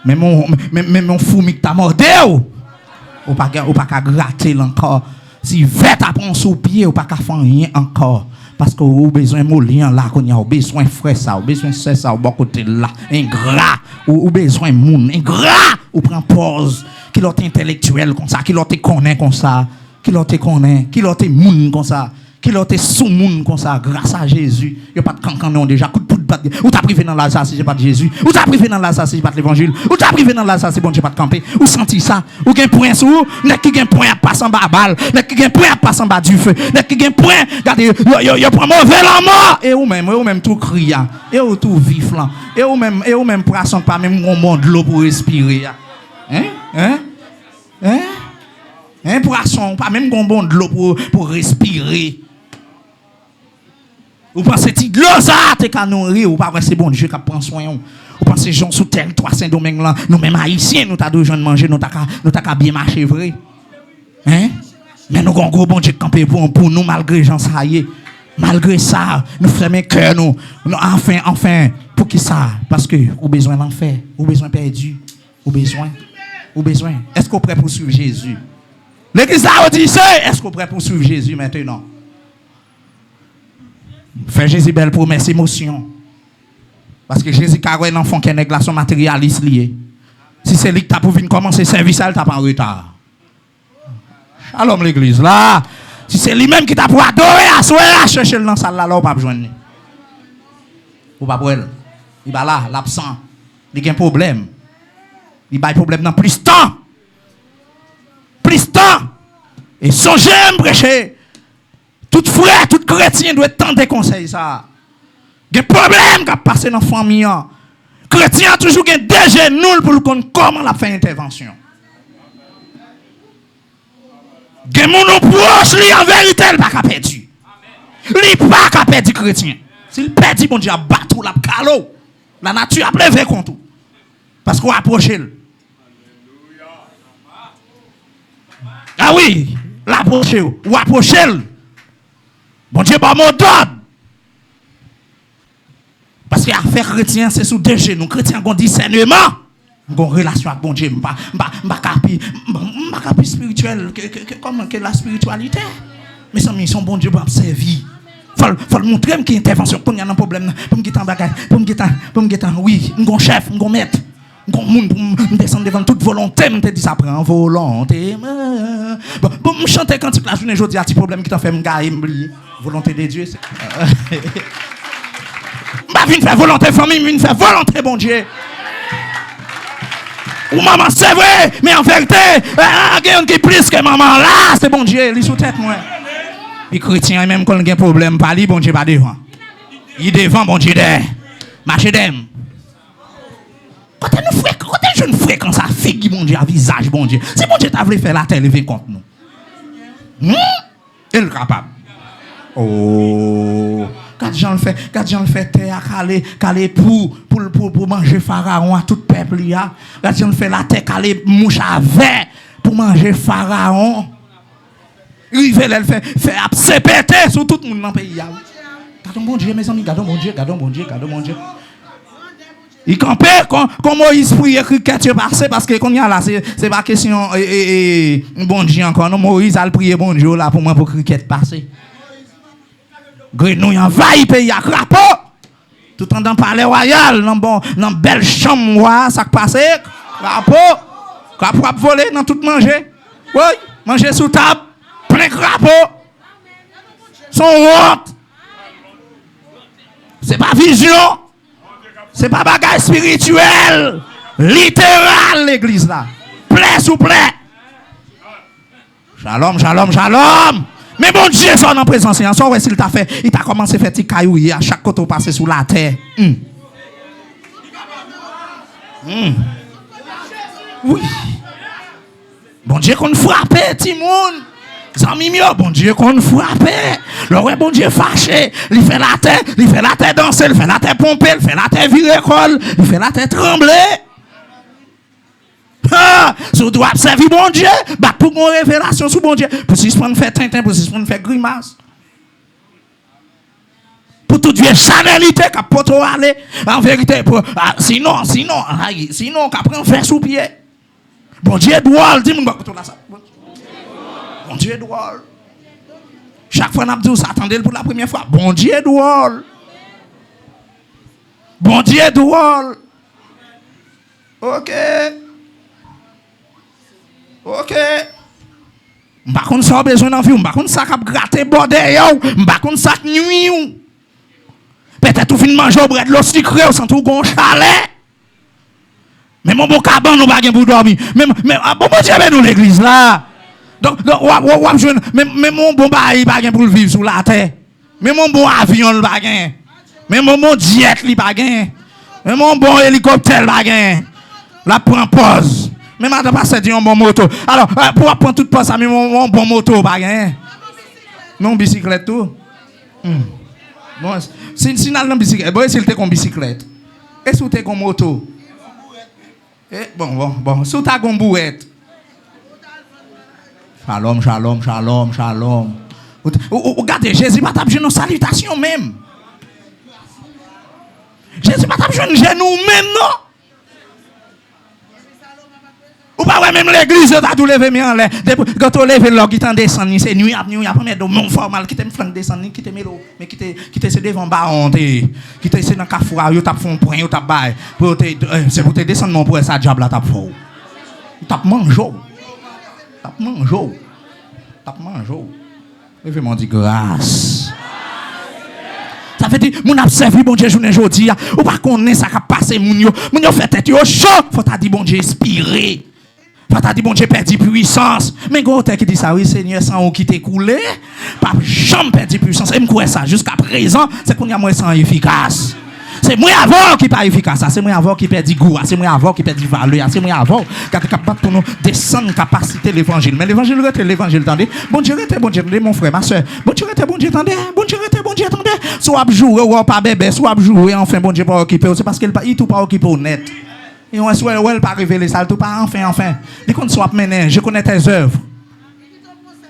même mon fourmi qui t'a mordé ou pas ka gratter encore si vête à prendre sous pied ou pas ka faire rien encore parce que vous besoin molien là qu'on y a besoin frère ça besoin c'est ça au bon côté là ingrat ou besoin moun ingrat ou prend pause qui l'autre intellectuel comme ça qui l'autre connaît comme ça qui l'autre moun comme ça qui l'autre sous moun comme ça grâce à Jésus il y a pas de cancan déjà coup de poudre ou t'as privé dans l'Alsace si j'ai pas de Jésus ou t'as privé dans l'Alsace si j'ai pas de l'évangile ou t'as privé dans l'Alsace si bon j'ai pas de camper ou senti ça ou gain point sous n'est qui gain point passe en bas balle n'est qui gain point passe en bas du feu n'est qui gain point regardez yo prend mauvais la mort et ou même tout criant et ou tout vif là et ou même poisson pas même un monde de l'eau pour respirer poisson pas même un monde de l'eau pour respirer. Ou pensez que l'eau ça t'es qu'à nourrir ou pas c'est bon Dieu qui prend soin ou pensez gens sous tel toi Saint-Domingue là nous même haïtiens nous t'a besoin de manger nous t'a bien marcher vrai mais nous avons gros bon Dieu camper pour nous malgré gens ça y est malgré ça nous fermer cœur nous enfin pour qui ça parce que ou besoin d'enfer ou besoin perdu ou besoin Ou besoin? Est-ce qu'on est prêt pour suivre Jésus? L'église a dit, est-ce qu'on est prêt pour suivre Jésus maintenant? Fait Jésus belle promesse, émotion. Parce que Jésus, car un enfant qui est une relation matérialiste liée. Si c'est lui qui t'a pour venir commencer le service, elle t'a pas en retard. Shalom l'église là. Si c'est lui-même qui t'a pour adorer, à chercher le dans salle là, on pas besoin de. Ou pas pour elle. Il va là, l'absent. Il y a un problème. Il a un problème dans plus de temps. Plus de temps. Et songez à me prêcher. Tout frère, tout chrétien doit tendre des conseils ça. Il y a un problème qui a passé dans la famille. Chrétien a toujours des genoux pour comprendre comment la fait intervention. Il y a des gens proches, en vérité, il n'est pas perdu. Il n'est pas perdu chrétien. S'il perd, bon Dieu, a battu la calo. La nature a levé contre tout. Parce qu'on approche. Ah oui, l'approcher. Ou approcher. Bon Dieu, pas mon d'ordre. Parce que l'affaire chrétien, c'est sous deux genoux. Chrétien, on discernement. On relation avec bon Dieu. Pas capi spirituel. Comment que la spiritualité? Mais ça, ils sont bon Dieu pour servir. Faut le montrer qu'il y a une intervention. Pour qu'il y a un problème. Pour me guetter oui, un chef, un maître. Un monde pour me descendre devant toute volonté. Je me dis ça prend volonté. Bon, me chanter quand la journée, je dis un petit problème qui t'a fait me gagner. Volonté de Dieu. Je viens faire volonté famille, je viens faire volonté bon Dieu. Ou maman, c'est vrai, mais en vérité, il y a un qui plus que maman là, c'est bon Dieu, il est sous tête moi. Puis chrétien, même quand il y a un problème, pas lui, bon Dieu, pas devant. Il est devant, bon Dieu, derrière. Marchez d'aime. Quand est-ce que je fais quand ça figue, bon Dieu, à visage, bon Dieu. Si bon Dieu t'a voulu faire la terre, lever contre nous. Il est capable. Oh. Quand Jean le fait terre calé pour manger pharaon à tout peuple là. Quand Jean le fait la terre calé mouche à verre pour manger pharaon. Il fait absépéter sur tout le monde dans le pays. Gardons bon Dieu mes amis, gardons bon Dieu. Il campait quand Moïse prie écriture passé parce que qu'on y a là c'est pas question bon Dieu encore non Moïse a prié bon Dieu là pour moi pour cricket passer. Grenouille envahit pays à crapaud. Tout en dans palais royal, dans belle chambre, ça passe. Crapaud voler dans tout manger. Oui, manger sous table, plein crapaud. Son honte. C'est pas vision. C'est pas bagage spirituel. Littéral l'église là. Plaît sous plaît. Shalom. Mais bon Dieu, ça en présence, ça ouais s'il t'a fait, il t'a commencé à faire des cailloux à chaque côté passé sous la terre. Oui. Bon Dieu qu'on frappe, Timoun. Zami mio, bon Dieu qu'on frappe. Le ouais bon Dieu fâché, il fait la terre danser, il fait la terre pomper, il fait la terre virer col, il fait la terre trembler. Si vous doit servir bon Dieu, pour une révélation sur bon Dieu, pour si on fait tintin, pour si on fait grimace. Pour toute vieille chanelité qui peut aller, en vérité, sinon, qu'on prend faire sous pied. Bon Dieu doit, dis-moi, bon Dieu doit. Chaque fois, on a dit ça, attendez pour la première fois. Bon Dieu doit. Ok. Par contre, ça a besoin d'en vivre. Par contre, ça a gratté bordel. Par contre, ça a nuit. Peut-être tout fin manger au bread l'eau sucrée au centre où on chalet. Mais mon bon caban, nous baguons pour dormir. Mais bon Dieu, nous l'église là. Donc, mais mon bon bail, baguons pour vivre sur la terre. Mais mon bon avion, le baguon. Mais mon bon jet, le baguon. Mais mon bon hélicoptère, le baguon. La prend pause. Mais madame pas dit un bon moto. Alors, pour prendre toute pause, ça met mon bon moto, baguon. Non, bicyclette tout. Bon, si n'a pas bicyclette, bon, s'il t'es comme bicyclette. Et si t'es comme moto. Bon, si t'as comme bouette. Shalom. Regardez, Jésus pas taper une salutation même. Jésus pas taper une genou même non. Ou pas même l'église, tu as tout levé mais en l'air. Quand tu lèves l'or qui t'en descend, c'est nuit après nuit, après de mon formal qui t'aime flanc descendre, qui t'aime l'eau, mais qui t'est devant baron, qui t'est dans cafoura, yo t'a font point, yo t'a bail. C'est pour te descendre mon pour ça diable là t'a fort. T'a mangé. T'a mangé. T'a mangé. Levez-moi dit grâce. Ça veut dire, mon a servi bon Dieu journée aujourd'hui, ou pas connaître ça qui a passé mon yo fait tête yo chaud, faut t'a dit bon Dieu inspiré. Faut t'a dit bon Dieu perdu puissance. Mais gros qui dit ça oui Seigneur sans qui t'est coulé, pas jamais perdu puissance. Et me croire ça jusqu'à présent, c'est qu'on y a moins sans efficace. C'est moi avant qui pas efficace, c'est moi avant qui perd du goût, c'est moi avant qui perd du valeur, c'est moi avant qui est capable pour nous descendre capacité l'évangile. Mais l'évangile rete l'évangile, attendez. Bon Dieu rete bon Dieu, mon frère, ma soeur. Bon Dieu rete bon Dieu, attendez. Bon Dieu rete bon Dieu, attendez. Soit jouer ou pas bébé, soit jouer enfin bon Dieu pas occupé, c'est parce qu'il pas tout pas occupé honnête. Et on soit elle pas révéler ça tout pas enfin. Les comptes soit mené, je connais tes œuvres.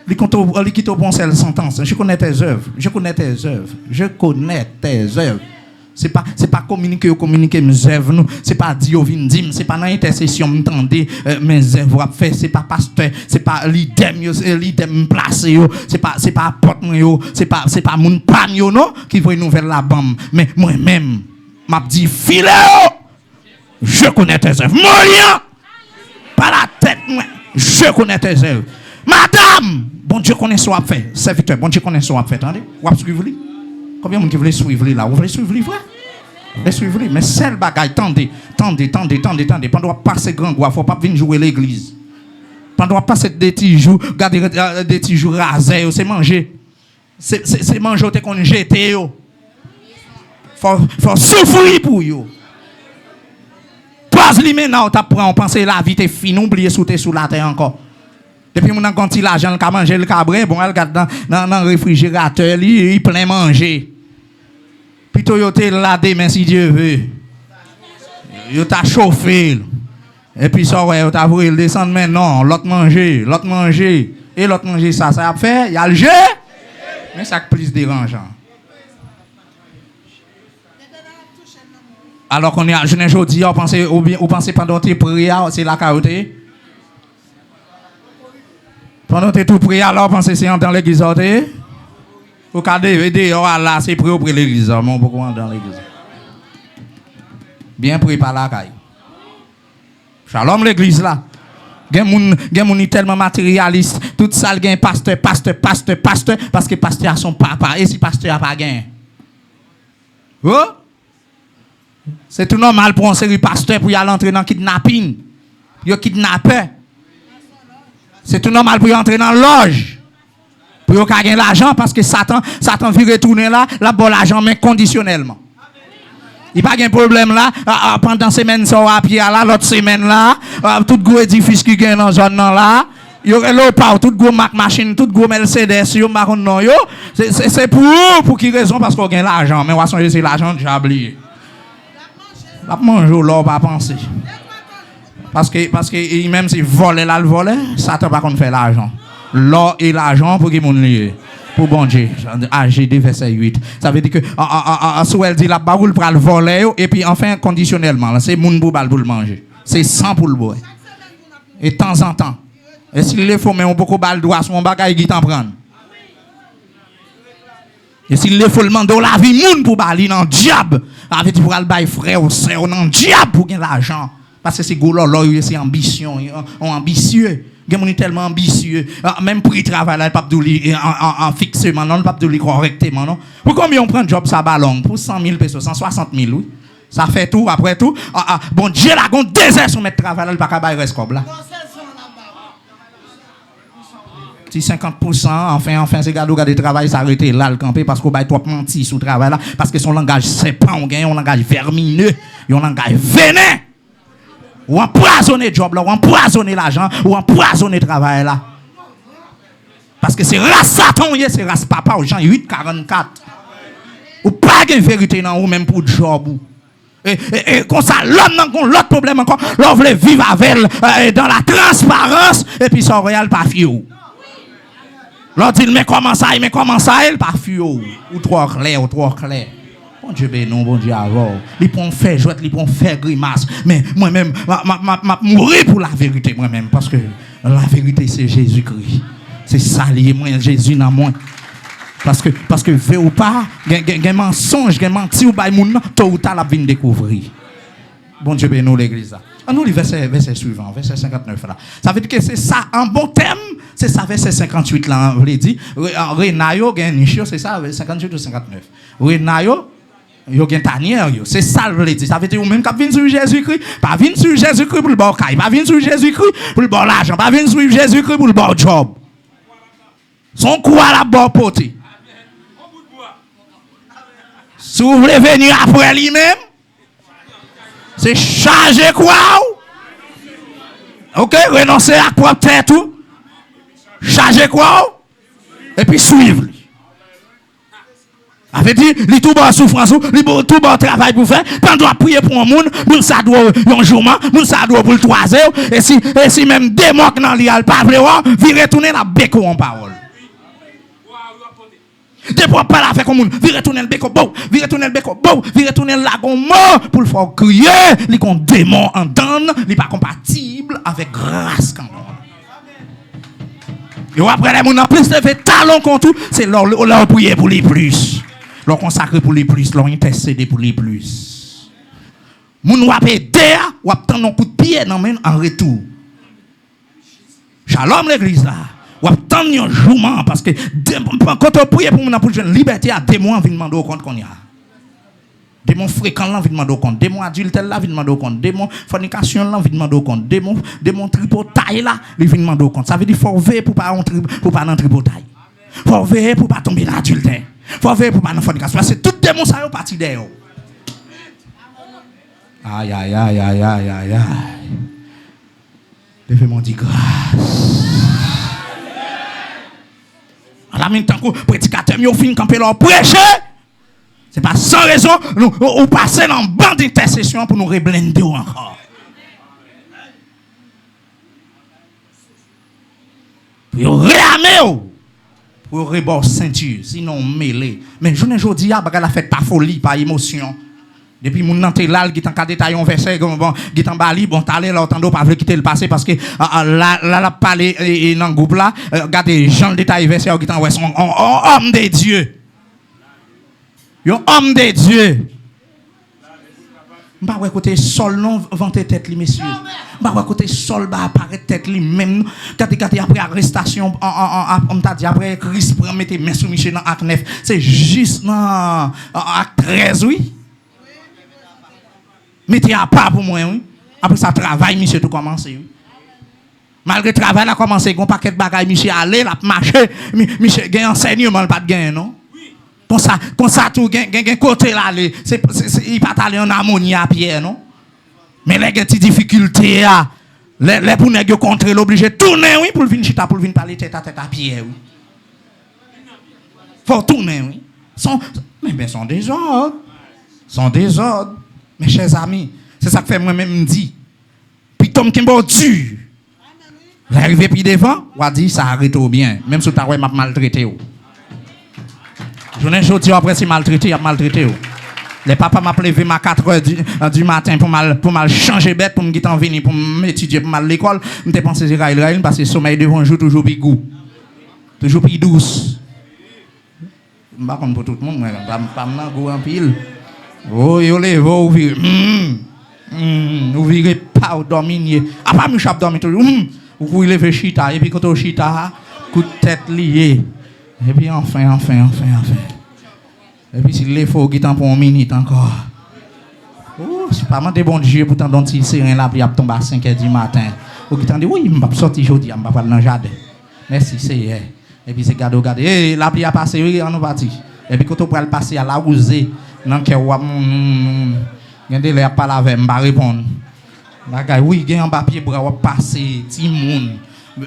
Les comptes qui te bon celle sentence, je connais tes œuvres. Je connais tes œuvres. C'est pas communiquer mes œuvres nous, c'est pas dire vinn dim, c'est pas dans intercession m'entendez mes œuvres fait, c'est pas pasteur, c'est pas l'idem placé yo, c'est pas apôtre yo, c'est pas mon pan yo non qui voit nouvelle la bam, mais moi-même m'a dit filet je connais tes œuvres. Moyen pas la tête moi, je connais tes œuvres. Madame, bon Dieu connaît ce qu'on fait. Serviteur, bon Dieu connaît ce qu'on fait, attendez. Ou suivre lui. Combien de gens qui veulent suivre là? Vous voulez suivre lui, frère? Vous voulez suivre lui? Mais seul bagaille, tendez. Pendant passer grand goût, il ne faut pas venir jouer l'église. Pendant passer des petits jours, garder des petits jours rasés, c'est manger. C'est manger qu'on jette. Faut souffrir pour vous. Pose lui maintenant, on pense la vie est finie, oubliez sous la terre encore. Depuis mon quand il l'argent, il a mangé le cabré, bon, elle regarde dans le réfrigérateur, il plein manger. Plutôt il te là demain si Dieu veut. Il t'a chauffé. Et puis ça ouais, il t'a voulu descendre maintenant, l'autre manger. Et l'autre manger ça a fait, il y a le jeu. Mais ça plus dérangeant. Alors qu'on est à jeune aujourd'hui, on pense pendant tes prières, c'est la carotte. Pendant tes tout prières, alors on pense c'est dans l'église. Au cas de là, c'est prier pour l'église. Mais pourquoi dans l'église? Bien prié par la caille. Shalom l'église là. Gen moun tellement matérialiste, tout ça gen pasteur parce que pasteur a son papa et si pasteur a pas gain. Oh? C'est tout normal pour un série pasteur pour y aller entrer dans kidnapping. Yo kidnappé. C'est tout normal pour y entrer dans loge. Pour y gagner l'argent parce que Satan veut retourner là, bon l'argent mais conditionnellement. Il n'y a pas de problème là, pendant semaine ça à pied là, l'autre semaine là, tout gros édifice qui gagne dans zone là, yo pas tout gros Mac machine, tout gros Mercedes, yo marron non yo, c'est pour qui raison parce qu'on gagne l'argent, mais on va changer c'est l'argent déjà oublié. La manger l'or pas penser. Parce que même si voler là le voler, Satan pas qu'on fait l'argent. L'or et l'argent pour qui mon lié. Pour bon Dieu, AGD verset 8. Ça veut dire que si elle dit la baroule pour le voler et puis enfin conditionnellement, c'est moun pour le manger. C'est 100 pour le boire. Et de temps en temps. Et s'il le faut mais on beaucoup bal droit son bagage qui t'en prendre. Et s'il le faut le demander la vie moun pour bali dans diable, avec pour le bail frère ou sœur dans diable pour gagner l'argent parce que c'est golo c'est ambition, ambitieux. Gen est tellement ambitieux, même pour y travailler, pas de en fixement, non, pas de correctement, non. Pour combien on prend job ça ballon pour 100 000 pesos, 160 000, oui. Ça fait tout après tout. Bon Dieu la gon désert sur mettre travail pas capable reste comme là. Si 50%, enfin c'est gars de travail s'arrêter là le camper parce qu'on va trop menti sous travail là parce que son langage c'est pas on gagne un langage vermineux, un langage vénin. Ou empoisonner le job là, ou empoisonner l'argent, ou empoisonner le travail là. Parce que c'est race Satan, c'est race papa, aux gens 8-44. Ou pas de vérité dans ou même pour le job. Et comme ça, l'autre problème encore, l'on veut vivre avec dans la transparence, et puis son royal pas fiou. L'on dit, mais comment ça, il pas fiou. Ou trop clair. Bon Dieu béni, bon Dieu avant. Ils pourront faire jouer, ils pourront faire grimace. Mais moi-même, je mourir pour la vérité moi-même. Parce que la vérité, c'est Jésus-Christ. C'est ça, lié, moi, Jésus dans moi. Parce que vrai ou pas, il y a un mensonge, il y a un menti ou pas, tôt ou tard, la vie découvrir. Bon Dieu béni, l'église. Nous, le verset suivant, verset 59 là. Ça veut dire que c'est ça, en bon thème, c'est ça, verset 58 là, on veut dire. Renayo, c'est ça, 58 ou 59. Renayo, yo gen tanière yo, c'est ça le veut dire. Ça veut dire ou même quand vient sur Jésus-Christ, pas venir sur Jésus-Christ pour le bon caille, pas venir sur Jésus-Christ pour le bon l'argent, pas venir sur Jésus-Christ pour le bon job. Son quoi la bon poté. Si vous voulez venir après lui-même, c'est charger quoi? Ok, renoncer à quoi tête tout. Charger quoi? Et puis suivre. Avait dit, il tout bon souffrance, il tout bon travail pour faire, quand on doit prier pour un monde, nous ça doit un jour, nous ça doit pour le 3 heures, et si même démon dans l'IAL pas voir, vi retourner la béco en parole. Des fois pas la faire comme vi retourner le béco bon, vi retourner le béco bon, vi retourner la gon mort pour le faire crier, li kon démon en donne, li pas compatible avec grâce quand même. Et après les gens en plus de talons contre tout, c'est leur prier pour les plus. Leur consacrer pour les plus, leur intercéder pour les plus. Moun wap aider, wap tan un coup de pied en retour. Shalom l'église là. Wap tan un jourment parce que quand on prie pour moun pour une liberté, à démon vinn demander au compte qu'on y a. Démon fréquent là vinn demander au compte, démon adultère là vinn demander au compte, démon fornication là vinn demander au compte, démon tripotaille là vinn demander au compte. Ça veut dire faut veiller pour pas dans tripotaille. Faut veiller pour pas tomber dans l'adultère. Faut veiller pour pas dans fornication parce que tout démon ça est parti derrière. Aïe aïe aïe aïe aïe aïe aïe. Levez-moi dit grâce. En la même temps que prédicateur yo fin camper leur prêcher. C'est pas sans raison nous passer dans banc d'intercession pour nous reblender encore. Pour réarmer pour rebord ceinture sinon mêlé. Mais je ne dis pas la fête par folie par émotion. Depuis mon nanté là qui t'en détaillé un verset bon qui t'en bali bon t'allais là entendre pas veut quitter le passé parce que là parler dans groupe là regardez Jean le détail verset qui t'en ouais son homme de Dieu. Un homme de Dieu. M'pa côté sol non vanter tête li messieurs. M'pa côté sol ba apparaître tête li même quand après arrestation on t'a dit après Christ prend mettre main sur Michel dans acte 9. C'est juste dans acte 13 oui. Mettez à part pour moi oui. Après ça travail Michel tout commencer oui. Malgré travail a commencé gon paquet de bagaille Michel aller la marcher Michel gagne enseignement pas de gain non. Comme ça tout gen côté là c'est il pas aller en harmonie à Pierre non mais les petites difficultés les pour nèg contrer l'obligé tourner oui pour venir chita pour venir parler tête à Pierre oui faut tourner oui mais sont désordre mes chers amis c'est ça que fait moi même dit puis Tom Kimbo dur l'arriver puis devant on dit ça arrête bien même si tu as m'a maltraité je ne sais pas après si maltraité, il a maltraité. Les papas m'a levé à 4h du matin pour mal changer bête, pour me venir, pour m'étudier, pour m'aller à l'école. Je me pensé que c'est parce que le sommeil devant un jour toujours plus goût. Toujours plus douce. Je ne sais pas pour tout le monde, je ne pas goût en pile. Oh, yo les vous virez. Vous virez pas au dominier. Ah, pas me dormir toujours. Vous pouvez lever chita, et puis quand on chita, coup de tête lié. Et puis enfin. Et puis s'il est faux, il t'en pour une minute encore. Oh, c'est pas mal de bon Dieu pour t'en si serein là, puis il tombe à 5h du matin. Ou qui t'en dit, oui, je vais sortir aujourd'hui, je vais aller dans le jardin. Merci, c'est. Et puis c'est gado. Eh, la pluie a passé, oui, on est parti. Et puis quand on peut le passer à la rosée, dans le cœur, il y a pas la veille, je vais répondre. Oui, il y a un papier pour passer, petit monde.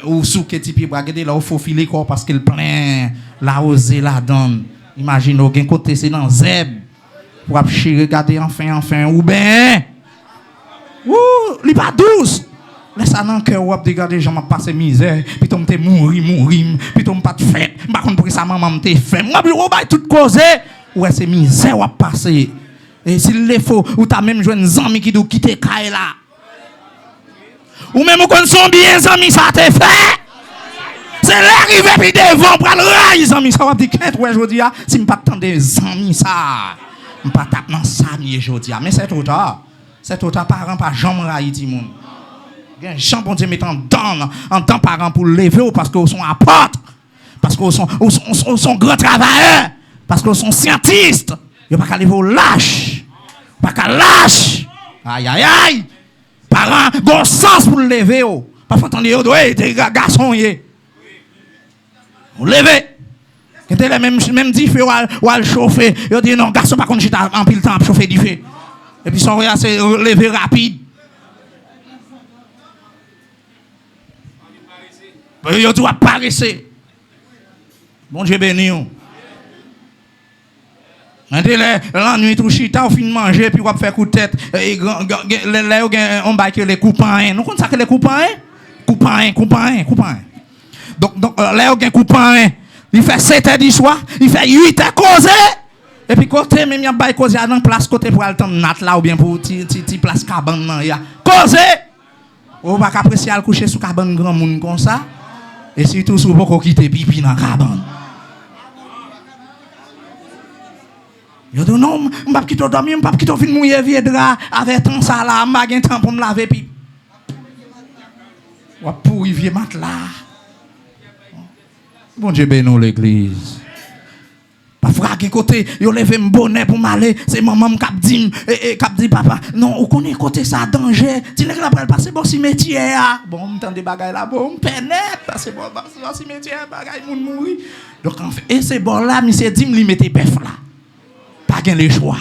Ou sous que tu peux regarder là, il faut filer quoi parce qu'il plein la rosée la donne. Imagine au côté c'est dans zeb pour regarder enfin ou ben il pas douce laisse ça dans cœur ou regarder gens m'a passé misère puis tom te mourir puis tom pas de fête par contre pour ça maman te fait moi je vais tout causer ouais, c'est misère à passer. Et s'il le faut, ou t'as même joué un ami qui doit quitter Kaye là. Ou même ou qu'on son bien, amis, ça te fait. C'est l'arrivée puis devant pour le rail, amis. Ça va dire qu'est-ce que je dis, si je ne pas attendre des amis, ça. Je ne pas taper dans ça, je dis. Mais c'est trop tard. C'est trop tard, parents, pas jamais railler, tout le monde. Il y a un champ, bon Dieu, mettant en temps parents pour lever, parce qu'ils sont apôtres. Parce qu'ils sont grands travailleurs. Parce qu'ils sont scientistes. Ils ne pas qu'à lever au lâche. Pas qu'à lâche. Aïe, aïe, aïe. Parents, bon sens pour le lever. Parfois, on dit, ouais, t'es garçon, vous levez. Quand elle même dit, ou elle chauffer. Il dit, non, garçon, par contre, j'étais en pile temps pour chauffer du feu. Et puis, son regard, c'est lever rapide. Il doit paraître. Bon Dieu béni. La nuit, tout chita, on finit de manger, puis on va faire coup de tête. Là, on va les coupants. Nous connaissons ça que les coupants? Coupants. Donc là, on a un coupant. Il fait 7 heures du soir, il fait 8 heures causé. Et puis, côté, même, il y a un causé à la place, côté pour aller nat là, ou bien pour ti place cabane. Causé! On va apprécier à coucher sous cabane grand monde comme ça. Et surtout, si vous quitter pipi dans la cabane. Je dis non, je ne vais pas quitter dormir, je ne vais pas quitter mouiller vieux drap avec tant ça là, je n'ai pas temps pour me laver pipi. Ou pour vieux matelas. Bon Dieu bénisse l'église. Parfois, à côté, je lève un bonnet pour m'aller. C'est maman qui dit papa. Non, on connaît côté ça danger. Tu n'es pas passer bon cimetière. Bon, on entend des bagailles là, bon, on pénètre. Parce que bon cimetière, bagaille, moun mourir. Donc, en fait, et c'est bon là, monsieur dit, me mettez bœuf là. Pas gain le choix.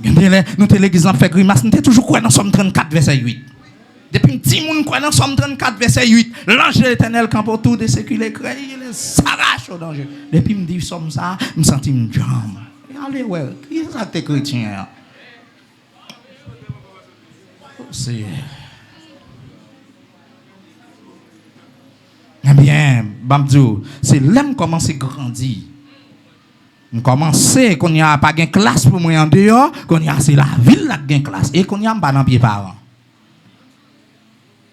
Nous avons l'église fait grimace. Nous avons toujours quoi dans Somme 34, verset 8. Depuis un petit monde, quoi dans Somme 34, verset 8. L'ange de l'éternel campe autour de ceux qui les créent, il s'arrache au danger. Depuis me dit Somme ça, je me sens une jambe. Allez, ouais, qui est ça, tes chrétiens? C'est. Eh bien, Bamdou, c'est là que commence à grandir. On commence, qu'on n'y a pas de classe pour moi en dehors, qu'on y a c'est la ville qui a une classe et qu'on y a pas dans pied parents.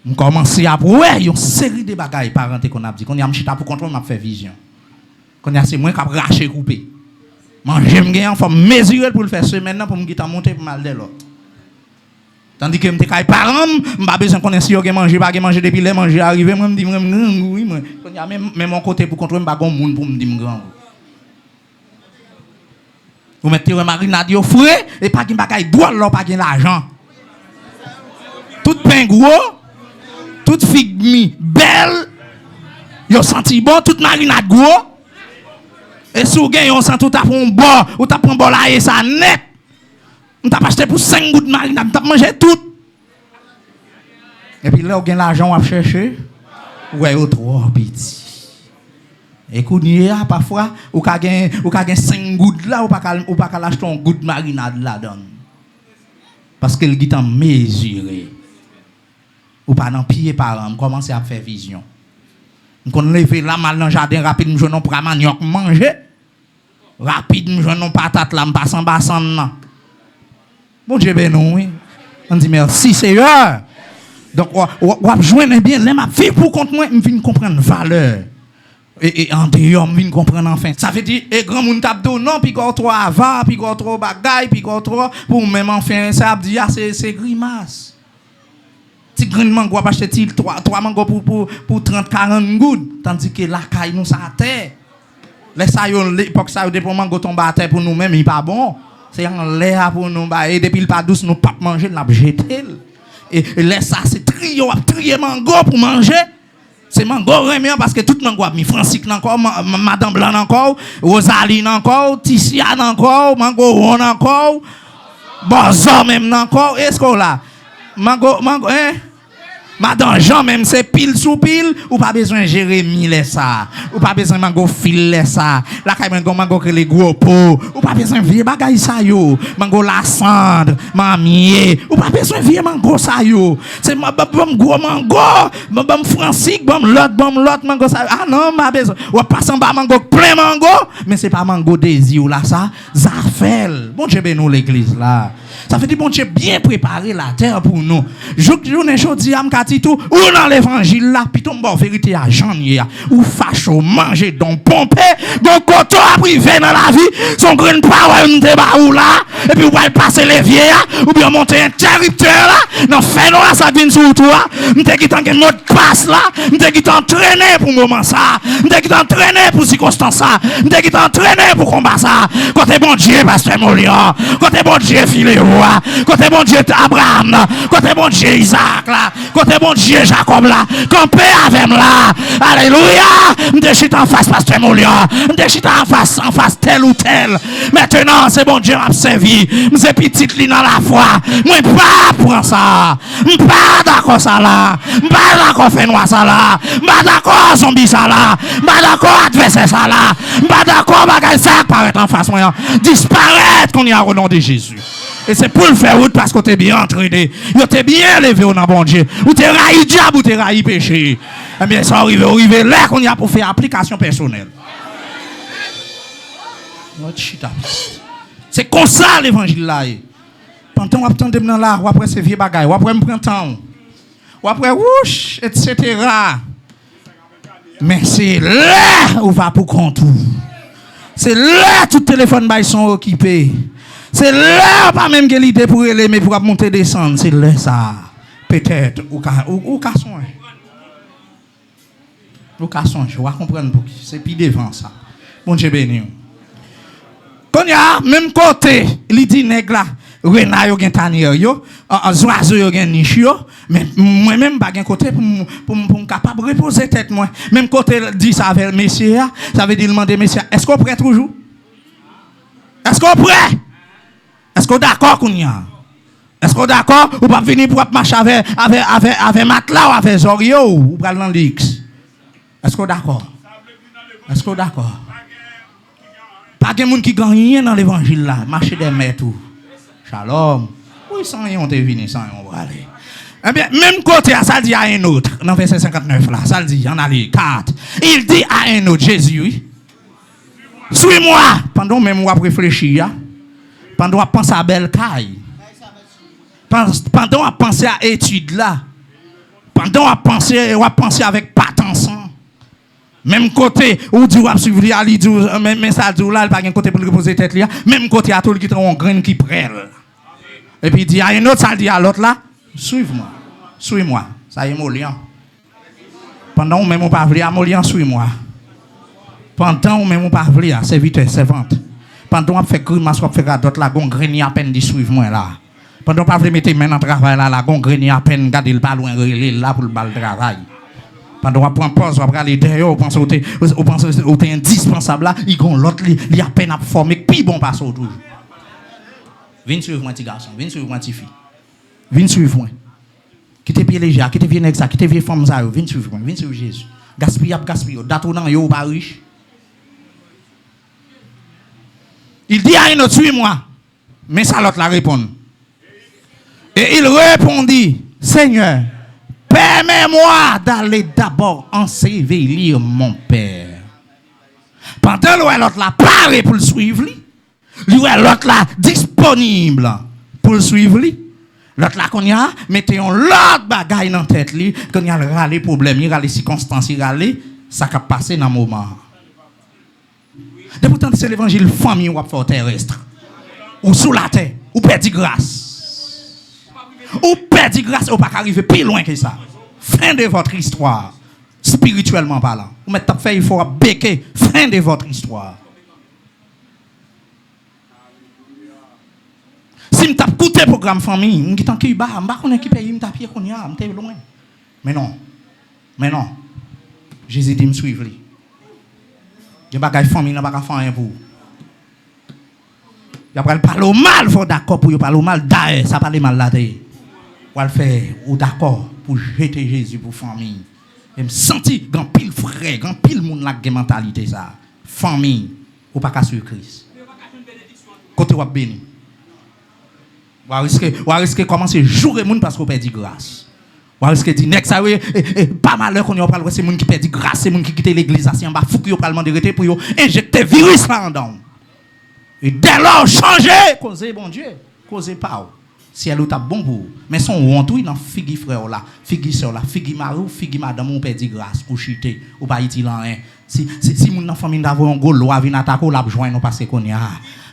On commence à ouais, une série de bagages parents qu'on a dit, qu'on y a m'chita pour contrôler m'a fait vision. Qu'on y a c'est moi qui a raché couper. Manger me gagne en forme mesurer pour le faire semaine maintenant pour me quitter monter pour mal de l'autre. Tandis que m'te kay parents, m'pa besoin connaître si yo gen manger pas gen manger depuis les manger arrivé moi me dit oui moi. Qu'on y a même mon côté pour contrôler m'pa gon monde pour me dire grand. Vous mettez un marinade yo frais et pas gen bagay droit là pas gen l'argent. Tout pain gros, toute figue mi belle. Yo senti bon toute marinade gros. Et sou gen yo sent tout a prend bon, ou t'a prend bon là et ça net. On t'a acheté pour 5 gouttes de marinade, on t'a mangé tout. Et puis là, on a l'argent à chercher. Ouais, au trop petit. Et qu'on y a parfois, ou qu'a 5 gouttes là, ou pas l'acheter un goutte de marinade là-dedans. Parce que le guitan mesuré. Ou pas dans pied parents, commencer à faire vision. On lever la mal dans le jardin rapide, je n'ai pas manioc manger. Rapide, je n'ai pas patate là, je passe en bassin. Bon Dieu béni. On dit merci Seigneur. Donc on joindre bien les ma vie pour contre moi, me vinn comprendre valeur. Et en dehors me vinn comprendre enfin. Ça veut dire et grand monde t'a dit non puis qu'on trop avant, puis qu'on trop bagaille, puis qu'on trop pour même enfin ça dit ah c'est grimace. Ti grand mango pas acheter 3 mango pour 30 40 gouttes tandis que la caille nous ça terre. Les ça yo l'époque ça yo pour mango tomber à terre pour nous même il pas bon. C'est en l'air pour nous et depuis le pas douce nous pas manger n'a jeter et laisse ça c'est trier mango pour manger c'est mango remet parce que tout mango a mis Francis encore madame Blanc encore Rosaline encore Tiziane encore mango ron encore Bozo même encore est-ce qu'on là mango hein Madame Jean, même c'est pile sous pile, ou pas besoin de Jérémie, les ça. Ou pas besoin de mango fil, les ça. La caille mango que les gros pots. Ou pas besoin de vieux bagay ça yo. Mango la cendre, mamier. Ou pas besoin de vieux mango ça yo. C'est bon gros mango, bon francique, bon l'autre mango ça. Ah non, pas besoin. Ou passe en bas mango plein mango, mais c'est pas mango désir là ça. Zafel. Bon Dieu bénisse l'église là. Ça fait du bon Dieu bien préparer la terre pour nous. Journée chaudi am katitou ou dans l'évangile là, puis tombe en vérité à Jean-Nia ou facho manger don pompé, donc coton a privé dans la vie, son green power m'te ou là, et puis ou va passer les vieux ou bien monter interrupteur là, non fait non ça vient sur toi, m'te qui tant que mot de passe là, m'te qui t'entraîner pour moment ça, m'te qui t'entraîner pour circonstance ça, m'te qui t'entraîner pour combat ça. Côté bon Dieu pasteur Molian, côté bon Dieu Philéo, côté bon Dieu Abraham, côté bon Dieu Isaac là, côté bon Dieu Jacob là, campé avec moi là. Alléluia. M'déchite en face pasteur Molian, m'déchite en face tel ou tel. Maintenant c'est bon Dieu m'a servi. M'se petite li dans la foi. Moi pas prendre ça. M'pas d'accord ça là. M'pas d'accord fait noir ça là. M'pas d'accord zombie ça là. M'pas d'accord adversaire ça là. M'pas d'accord bagay ça paraître en face moi. Disparaître qu'on y a au nom de Jésus. Et c'est pour le faire route parce que tu es bien entraîné. Tu es bien levé au nom de bon Dieu. Ou tu es raillé diable ou tu es raillé péché. Eh bien, ça arrive là qu'on y a pour faire application personnelle. C'est comme ça l'évangile là. Pendant qu'on attend dans là, ou après ces vieux bagailles, ou après me prend temps. Ou après, wouch, etc. Mais c'est là où va pour compte. C'est là tout téléphone bail sont occupés. C'est là pas même que l'idée pour aller mais pour monter descendre, c'est là ça. Peut-être ou soin. Ou soin, je vais comprendre pour qui. C'est plus devant ça. Bon Dieu béni. Quand y a même côté, il dit nèg là, renard yo gen tanière yo, oiseau yo gen niche yo, mais moi même pas gen côté pour capable reposer tête moi. Même côté dit ça avec messieurs, ça veut dire demander messieurs, est-ce qu'on prêt toujours? Est-ce qu'on prêt? Est-ce qu'on d'accord qu'on y a? Est-ce qu'on d'accord ou pas venir pour marcher avec matelas ou avec Zorio ou pour dans l'X? Est-ce qu'on d'accord? Est-ce qu'on d'accord? Pas de monde qui gagne rien dans l'évangile là, marcher des maîtres tout. Shalom. Oui, sans rien on te venu, sans rien on va aller. Eh bien, même côté, ça dit à un autre, dans verset 59 là, ça dit, en allez, 4. Il dit à un autre, Jésus, suis-moi. Pendant même on réfléchir, pendant on pense à belle caille, pendant on pense à étude là, pendant on pense avec patenson. Même côté où tu vas suivre ali dit même ça dit là pas un côté pour reposer tête là, même côté à tout qui ont graine qui prêle. Et puis il dit à un autre ça dit à l'autre là, suis-moi. Ça y est Molian. Pendant même on pas vle à Molian suis-moi. Pendant on même on pas vle à serviteur servante. Pendant on fait grimace on fait d'autres la gon graine à peine dit suivre-moi là. Pendant pas vle mettre main dans travail là la gon graine à peine garder le pas loin là pour le bal travail. Pendant on prend pause, on va aller derrière, on pense au t'es indispensable là, il gon l'autre il a peine à former puis bon passe au toujours. Viens suivre moi petit garçon, viens suivre moi petite fille. Viens suivre moi. Qui te pied léger, qui te vieux nèg ça, qui te vieux femme ça, viens suivre moi, viens suivre Jésus. Gaspille, dato nan yo pas riche. Il dit à un autre suis-moi. Mais ça l'autre la répond. Et il répondit, Seigneur, permets-moi d'aller d'abord ensevelir mon père. Pendant l'autre la paré pour le suivre, l'autre la disponible pour le suivre. L'autre là qu'on y a, mettez un l'autre bagaille dans la tête, qu'on y a râlé problème, il y a les circonstances, il y a ça qui a passé dans le moment. De pourtant, c'est l'évangile famille ou fait terrestre. Ou sous la terre, ou perdit grâce. Ou perdit grâce, ou pas arriver plus loin que ça. Fin de votre histoire, spirituellement parlant. Ou mettez fait, il faut béquer. Fin de votre histoire. Si je tape écouté le programme famille, je suis en Cuba, je ne sais pas qui pays, je tape qu'on y a, je suis loin. Mais non. Jésus dit, me suivre. Il n'y a pas de famille, il n'y a pas de famille pour. Il n'y a pas de parler mal, il faut d'accord pour parler mal, d'ailleurs, ça parle mal là. Ou le fait, ou d'accord, pour jeter Jésus pour famille. Et me sentir grand pile frère, grand pile monde la mentalité ça. Famille, ou pas qu'à suivre Christ. Côté ou béni. Ou risquer commencer jouer monde parce qu'on perd grâce. Ou risquer dire next ça pas malheur qu'on y a parlé c'est monde qui perd grâce, c'est monde qui quitte l'église assis en bas fou qui au parlement de rester pour yo injecter virus là dedans. Et dès lors changer, causer bon Dieu, causer pas. Si elle est bon pour mais son honte dans figi frère là, figi sœur là, figi mari ou figi madame on perd grâce ou chiter ou pas utile rien. Si mon dans famille d'avoir un gros loi vient attaquer la joindre parce qu'on y a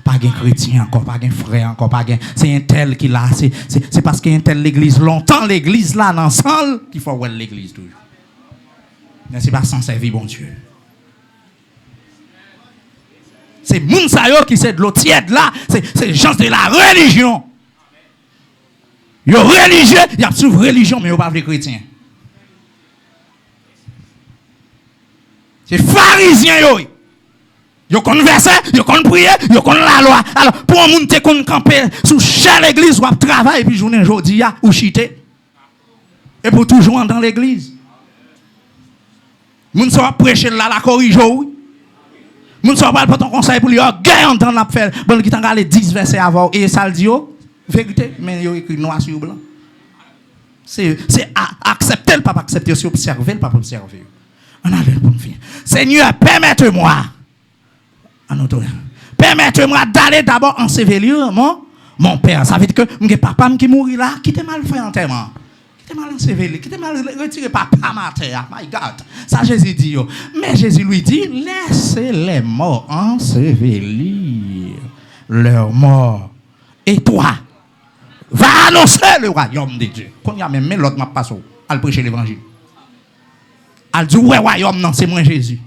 pas de chrétien encore, pas de frère encore, pas de c'est un tel qui là, c'est parce qu'il y a un tel l'église longtemps l'église là dans salle qu'il faut voir l'église toujours. Mais c'est pas sans servir bon Dieu. C'est moun sa yo qui c'est de l'eau tiède là, c'est gens de la religion. Yo religieux, y a sous religion mais yo pas de chrétien. C'est pharisien yo. Yo kon verset, yo kon prier, yo kon la loi. Alors pour un monde te kon camper sous chaque église ou travail puis journée jodi a ou chiter. Et pour toujours dans l'église. Moun so prêcher là la corrige ou. Moun so parle pas ton conseil pour lui gagne entendre la faire. Bon qui t'en aller 10 versets avant et ça le dit vérité mais yo écrit noir sur blanc. C'est accepter le pas accepter, c'est observer le pas observer. On a le bon fin. Seigneur, permettez-moi. Permettez-moi d'aller d'abord ensevelir mon père. Ça veut dire que mon papa qui mourit là, qui était mal fait enterrement. Qui était mal enseveli, qui était mal retiré papa ma terre. My God. Ça Jésus dit. Mais Jésus lui dit, laissez les morts ensevelir leurs morts. Et toi, va annoncer le royaume de Dieu. Quand il y a même l'autre m'a passé à prêcher l'évangile. Elle dit, ouais, royaume, non, c'est moi Jésus.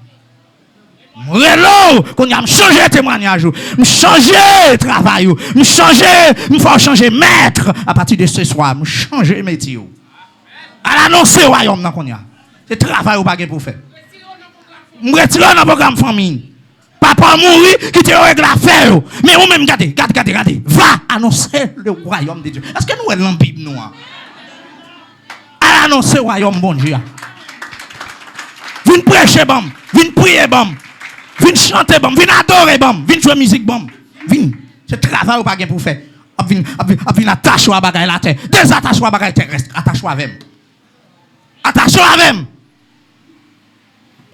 Relo, qu'on a changé témoignage, me changer travail, me changer maître à partir de ce soir, me changer métier. À l'annoncer royaume dans qu'on y a. C'est travail ou pas pour faire. Me retirer dans le programme famille. Papa mourir, qui te règle l'affaire. Mais vous même regardez. Va annoncer le royaume de Dieu. Est-ce que nous avons la Bible nous? À annoncer le royaume bon Dieu. Viens prêcher bon, viens prier bon. Viens chanter bon, viens adorer bon, viens jouer musique bon. Viens. C'est travail ou pas pour faire. Viens attacher à bagaille la terre. Désattacher à bagaille terrestre. Attache avec. Attache avec.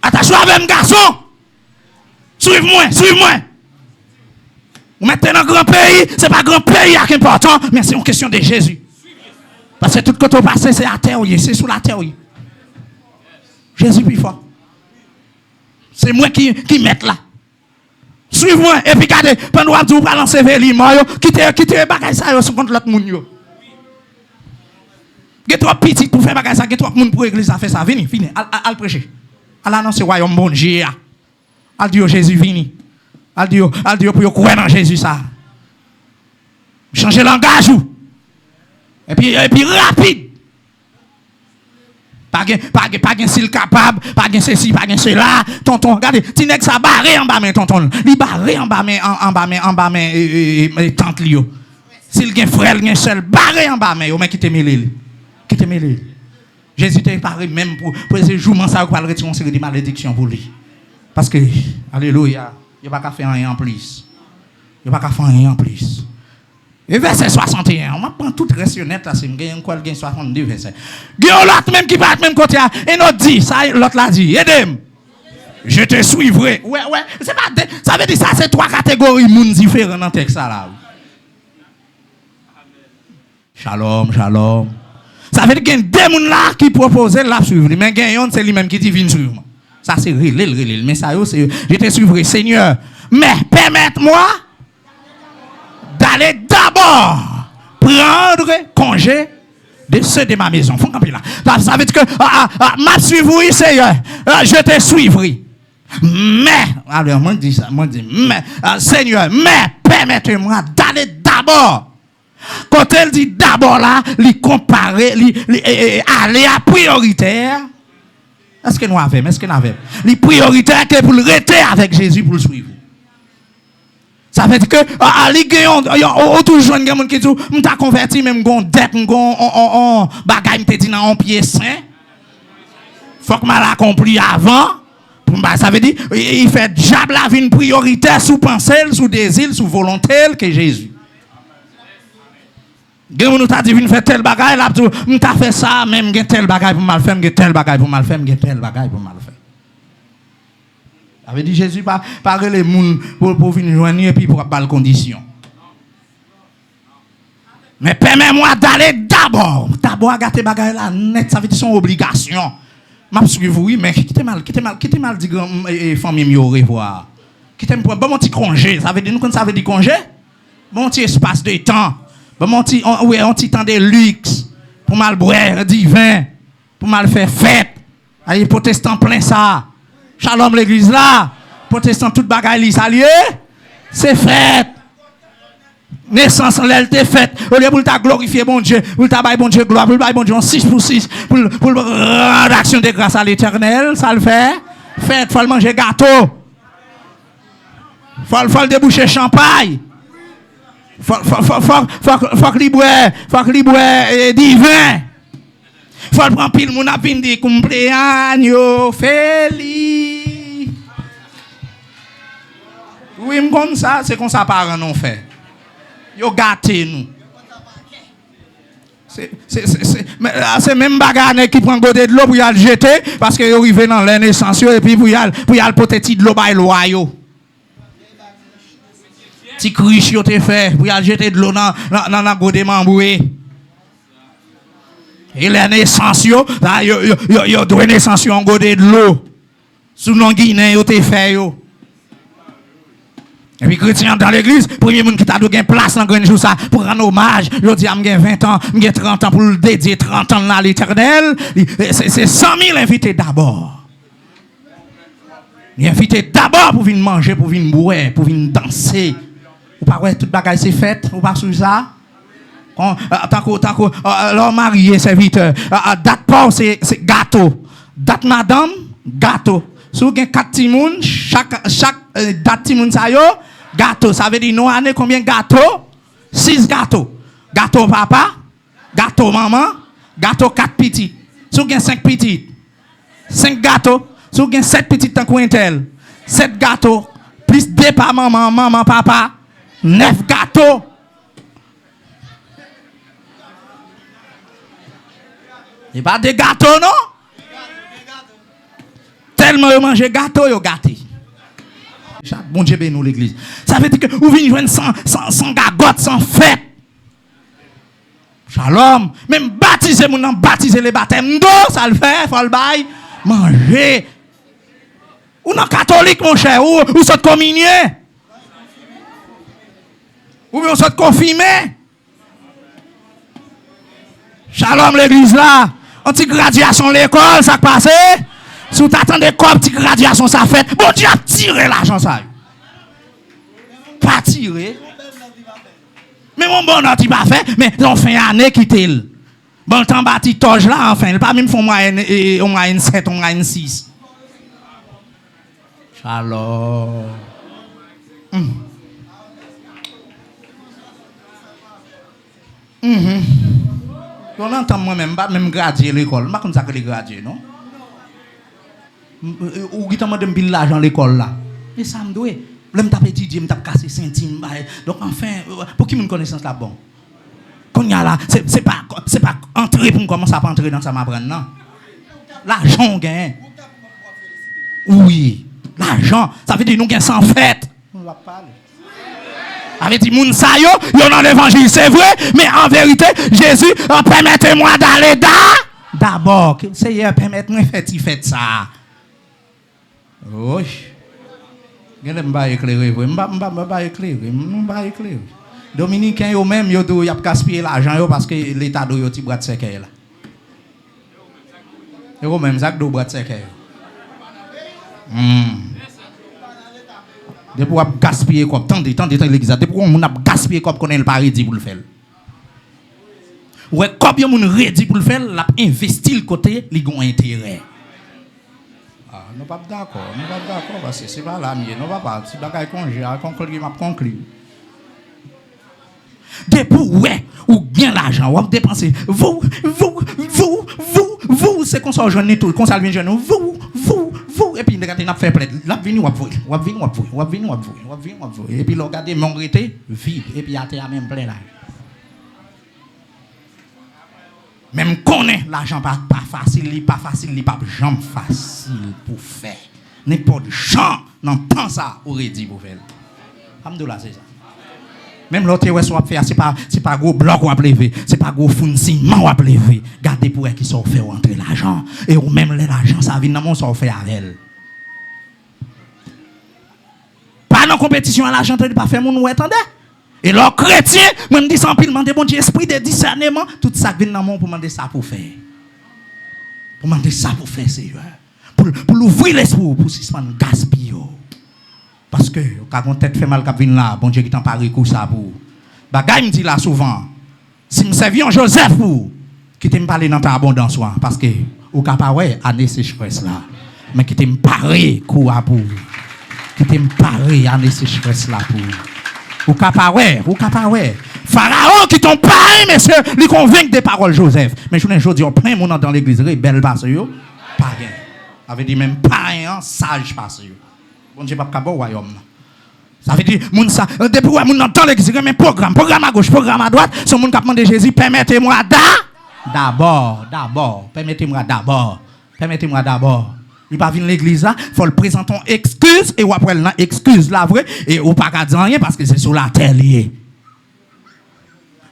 Attache avec garçon. Suive-moi. Vous mettez dans un grand pays, c'est pas grand pays qui est important, mais c'est une question de Jésus. Parce que tout ce que tu passes, c'est à terre, c'est sous la terre. Jésus plus fort. C'est moi qui mets là. Suive-moi. Et puis, regardez, pendant que vous parlez en sévère, quittez les bagages ça sur contre l'autre monde. Il y a trop petit pour faire bagages ça, il y a trop de monde pour l'église à faire ça. Venez, allez prêcher. Allez annoncer le royaume bon Dieu. Allez dire Jésus, venez. Allez dire pour croire dans Jésus ça. Changer le langage. Et puis rapide. Pas de style capable, pas de ceci, pas de cela. Tonton, regardez, Tinex ça barré en bas, mais tonton. Il barré en bas, mais tante Lio. S'il y a un frère, il y a un seul, barré en bas, mais qui te mêlé. Jésus t'a parlé même pour ce jour, ça va retirer une série de malédictions pour lui. Parce que, alléluia, il n'y a pas qu'à faire rien en plus. Et verset 61, on va prendre tout reste honnête là, c'est un quoi gain 62 verset. Il y a l'autre même qui va même côté et l'autre dit, ça l'autre l'a dit, aidez-moi. Je te suivrai. Ouais, c'est pas ça veut dire ça c'est trois catégories moun différents dans texte là. Shalom. Ça veut dire qu'il y a deux moun là qui proposent la suivre, mais il y a un c'est lui-même qui dit viens suivre. Ça c'est réel, mais ça c'est je te suivrai Seigneur, mais permette-moi d'aller d'abord prendre congé de ceux de ma maison. Faut comprendre là. Ça veut dire que m'a suivre Seigneur, je te suivrai. Mais alors moi dis mais Seigneur, mais permettez-moi d'aller d'abord. Quand elle dit d'abord là, lui comparer, aller à prioritaire. Est-ce que nous avons? Les prioritaires que pour le rester avec Jésus pour le suivre. Ça veut dire que Ali gagne toujours un monde qui dit m'ta converti même gon dette gon bagay m'te dit dans un pied saint. Faut que m'a accompli avant. Ça veut dire il fait diable la vie une priorité sous pensée, sous désir, sous volonté que Jésus. Gen nous t'a dit vinn faire tel bagay là m'ta fait ça même gen tel bagay pour mal faire, gen tel bagay pour mal faire, gen tel bagay pour mal faire. Ça veut dire Jésus pas les moun pour venir joindre et puis pour pas de conditions. Mais permets-moi d'aller d'abord à gâter bagay là net, ça veut dire son obligation. M'a suivre oui mais quittez mal dit famille mi au revoir. Quittez bon mon petit congé, ça veut dire nous quand ça veut dire congé? Bon petit espace de temps. Bon mon petit un petit temps de luxe pour mal boire divin, pour mal faire fête. Allez protestants plein ça. Shalom l'église là, protestant toute bagaille li salié, c'est fête. Naissance l'elle te faite. Au lieu pour ta glorifier bon Dieu, pour ta bailler bon Dieu gloire, pour bailler bon Dieu en 6 pour 6 pour l'action de grâce à l'Éternel, ça le fait. Fête, faut manger gâteau. Faut déboucher champagne. Faut que libre divin. Faut prendre pile mon apin dit cumpleaños feliz. Oui, comme ça, c'est comme ça parents non fait. Yo gâté nous. C'est même bagarre qui prend côté de l'eau pour y aller jeter parce que yo arrivé dans l'air naissance et puis pour y aller peut-être de l'eau bail loi yo. Ti criche yo te fait pour y aller jeter de l'eau dans côté mamboué. Et la naissance yo doit naissance en côté de l'eau. Sous non Guinée yo te fait yo. Et puis chrétien dans l'église, premier monde qui t'a donné place dans le jour ça pour rendre hommage, je dis j'ai 20 ans, j'ai 30 ans pour le dédier 30 ans à l'Éternel, c'est 100 000 invités d'abord. Il invité d'abord pour venir manger, pour venir boire, pour venir danser. Ou pas ouais toute bagaille c'est fait, ou pas sur ça. Tant que leur marié serviteur, date pas c'est gâteau. Date madame, gâteau. Si vous avez 4 timouns, chaque date timoun sa yo, gâteau. Ça veut dire nous année combien gâteau? 6 gâteaux. Gâteau papa, gâteau maman, gâteau 4 petits. Si vous avez 5 petits, 5 gâteaux. Si vous avez 7 petits tant qu'on tel, 7 gâteaux, plus 2 par maman, papa, 9 gâteaux. Et pas de gâteaux, non? Tellement vous mangez gâteau, vous gâté. Bon Dieu bénit nous l'église. Ça veut dire que vous venez joindre sans gagotte, sans fête. Shalom. Même baptiser, mon nom, baptiser les baptêmes d'eau, ça le fait, faut le bail. Manger. Ou non catholique, mon cher, ou sont communié. Ou bien sont confirmé. Shalom l'église là. Anti-graduation l'école, ça passe. Si vous attendez quoi, petite graduation, ça fait. Bon Dieu a tiré l'argent, ça. Pas tiré. Mais mon bon n'a pas fait. Mais on fait une année qui t'est. Bon, le temps bâti toge là, enfin. Pas même font moyenne 7, moyenne 6. Shalom. On entend moi-même, pas même graduer l'école. Je ne sais pas comment ça que les graduer, non? Ou qui t'a demandé de l'argent à l'école là. Et ça me doit. Je me tape étudier, je me tape casser centime. Donc enfin, pour qui me connaissance là bon? Quand il y a là, c'est pas entrer pour commencer à entrer dans ça m'apprendre non. L'argent on gagne. Oui, l'argent, ça veut dire nous gagne sans fête. On va parler. Avec dit moun sa yo dans l'évangile, c'est vrai, mais en vérité, Jésus, permettez-moi d'aller d'abord. Seigneur, permettez-moi de faire ça. Oui. Je ne vais pas éclairer. Je ne vais pas éclairer. Dominicains, eux-mêmes, ils ont gaspillé l'argent parce que l'État doit y bras de séquelles. Eux-mêmes, ça doit bras de séquelles. Depuis qu'on a gaspillé comme tant de l'église, depuis qu'on a gaspillé comme qu'on est le paradis pour le faire. Ouais, comme on est ready pour le faire, l'a investi le côté, il a un intérêt. nous pas d'accord, parce que c'est pas là, nous pas si bagaille congé, à conclure, m'a conclu. Depuis ou bien l'argent, ou dépenser, vous, c'est qu'on s'en jeune tout, qu'on s'alvine jeune, vous, et puis regardez, n'a fait plaide, l'a venu ou et puis regardez, mon rété vide, et puis à terre même plein là. Même connaît l'argent pas facile, pas jamais facile pour faire. N'importe gens dans temps ça aurait dit pour faire. Alhamdoulilah c'est ça. Même l'autre ouais soit faire c'est pas gros bloc ou à lever, c'est pas gros fond ciment ou à lever. Gardez pour qui sont fait rentrer l'argent et ou même l'argent ça vient dans mon sont fait avec elle. Pas dans compétition à l'argent de pas faire mon ou attendez. Et leur chrétien, moi me dit sans pile demander bon Dieu esprit de discernement, tout ça vient dans mon pour demander ça pour faire. Pour demander ça pour faire Seigneur. Pour ouvrir l'esprit pour suspendre gaspiller. Parce que quand on tête fait mal cap vinn là, bon Dieu qui t'en paré coup ça pour. Bagay me dit là souvent, si me servi en Joseph pour qui te me parler dans ta abondance parce que au cap ouais année sécheresse là, mais qui te me paré coup à pour. Qui te me paré année sécheresse là pour. Ou capaway. Pharaon qui t'ont parlé, monsieur, lui convainc des paroles Joseph. Mais je ne dis pas, plein de monde dans l'église, belle passe, pas bien. Ça veut dire même pas sage passe. Bon Dieu, pas de royaume. Ça veut dire, depuis que moun dans l'église, mais programme à gauche, programme à droite, ce monde qui a demandé Jésus, permettez-moi d'abord. Permettez-moi d'abord. Il pas venir l'église là, faut le présenter en excuse et ou après excuse la vraie et ou pas dire rien parce que c'est sur la terre lié.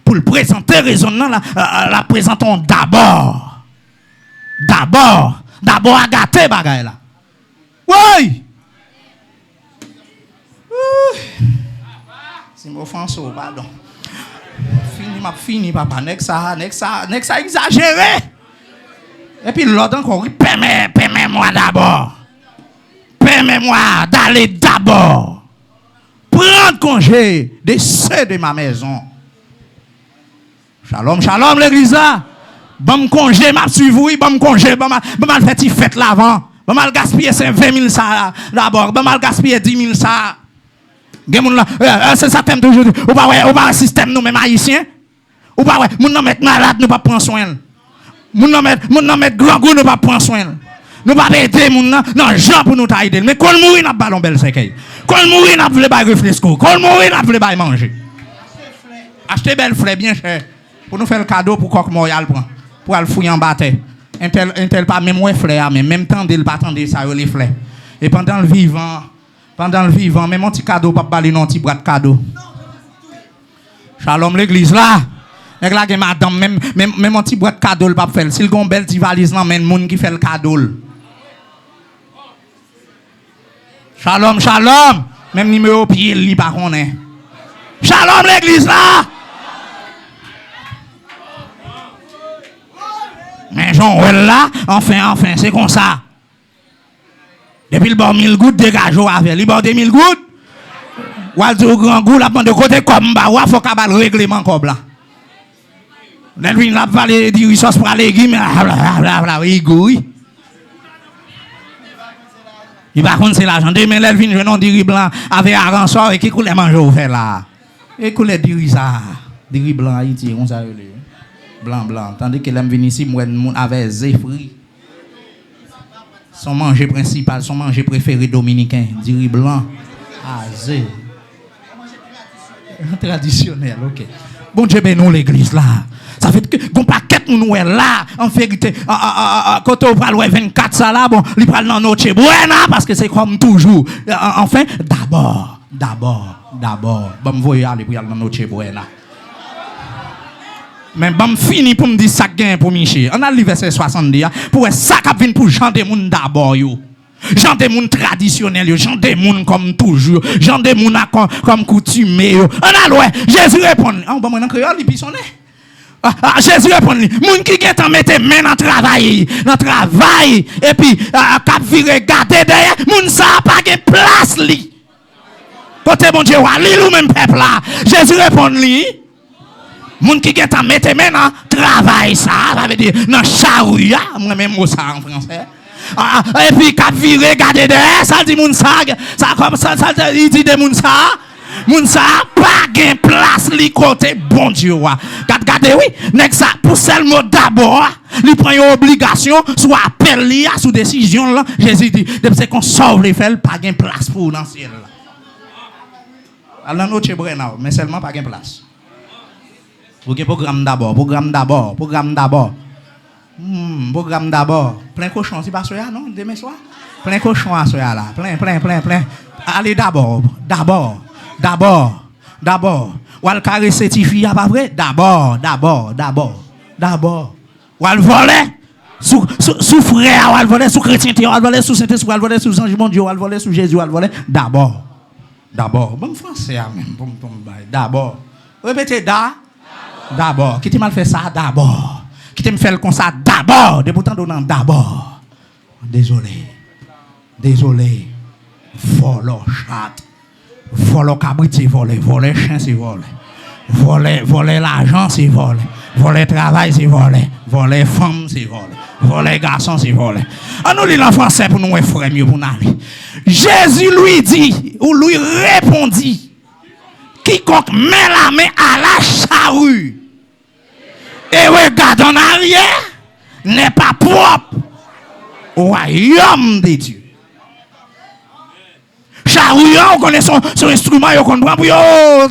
Pour le présenter raisonnement la présentons d'abord à gâter bagaille là. Oui. C'est m'offense pardon. Fini papa, next ça exagéré. Et puis l'autre encore, permets-moi d'abord. Permets-moi d'aller d'abord. Prendre congé de ceux de ma maison. Shalom l'église là. Bon congé, m'a suivi, bon congé, bon mal fait fête l'avant. Bon mal gaspiller 20 000 ça d'abord. Bon mal gaspiller 10 000 ça. C'est ça thème toujours. Ou pas un système nous même haïtiens. Ou pas moun nan mettre malade nous pas prendre soin. Moun nan mettre grand goût nous pas prendre soin. Nous pas aider moun nan gens pour nous aider. Mais quand mourir n'a ballon belle séquelle. Quand mourir n'a vle bail refresco. Quand mourir n'a vle bail manger. Acheter belle fleur bien cher pour nous faire le cadeau pour coq moyal prend. Pour aller fouiller en bataille. Un tel pas même ouais fleur mais même temps il pas attendre ça les fleurs. Et pendant le vivant même un petit cadeau pas baler non petit bras de cadeau. Shalom l'église là. Et là, madame, même un petit boîte de cadeau, le pas faire. S'il y a une belle petite valise, là, mais le monde qui fait le cadeau. Shalom. Même numéro pied, il n'y a pas qu'on est. Shalom l'église là. Mais Jean, là, enfin, c'est comme ça. Depuis le bord 1000 gouttes, dégage avec. Le bord 2000 gouttes. Ou al dit au grand goût, là, de côté comme bah, ou faut qu'à le règlement comme là. Lui, il a parlé de ressources pour aller légumes, il va contre c'est l'argent. Mais l'elvin, je n'en dis blanc avec aransor et qui coule manger au fait là. Et coule du riz ça. Du riz blanc, Haïti, on ça blanc. Tandis que l'aime venir ici, moi, avec zéfri. Son manger principal, son manger préféré dominicain, du riz blanc. Ah, zé. Traditionnel, ok. Bon Dieu, ben nous l'église là. Ça fait que qu'on paquet nous est là en vérité quand on parle 24 ça là bon il parle dans notre buena parce que c'est comme toujours enfin d'abord bon me voyer aller pour aller dans notre buena mais bon fini pour me dire ça gain pour Michel on a le verset 70 pour ça qui vient pour Jean des monde d'abord yo Jean des monde traditionnel yo Jean des monde comme toujours Jean des monde comme coutumier yo on a ouais Jésus répond bon moi dans créole il pisonné Jésus répond, moun qui get en mette main dans travail et puis cap virer garder derrière, moun ça pas de place li. Côté bon Dieu, li ou même peuple là. Jésus répond li, moun qui get en mette main dans travail ça veut dire dans charouia, moi même mot ça en français. Et puis, quand viré, regardez derrière, ça dit moun ça comme ça, il dit de moun ça, pas gain place, li côté bon Dieu. Regardez, oui, nèg ça, pour seulement d'abord, il prend une obligation, soit appel li, sous décision, là, Jésus dit, depuis qu'on sauve les faits, pas gain place pour dans le ciel. Alors, nous, c'est vrai, mais seulement pas gain place. Vous avez programme d'abord. Programme d'abord. Plein cochon, c'est pas ça, non? Demain soir? Plein cochon à ça, là. Plein. Allez d'abord. Ou al caresser ti fille, pas vrai? D'abord. Ou al voler. Sous frère, ou al voler sous chrétien, ou al voler sous Saint-Esprit, ou al voler sous ange mon Dieu, ou al voler sous Jésus, ou al voler. D'abord. Bon français, même. D'abord. Répétez d'abord. Qui t'a mal fait ça? D'abord. Qui t'a fait comme ça? D'abord. De pourtant donnant d'abord. Désolé. Volo chat. Volo cabrit, c'est voler. Voler chien, c'est voler. Voler l'argent, c'est voler. Voler travail, c'est voler. Voler femme, c'est voler. Voler garçon, c'est voler. On nous lit en français pour nous faire mieux pour nous aller. Jésus lui dit, ou lui répondit, quiconque met la main à la charrue et regarde en arrière n'est pas propre au royaume de Dieu. Charrue, on connaît son instrument, on comprend pour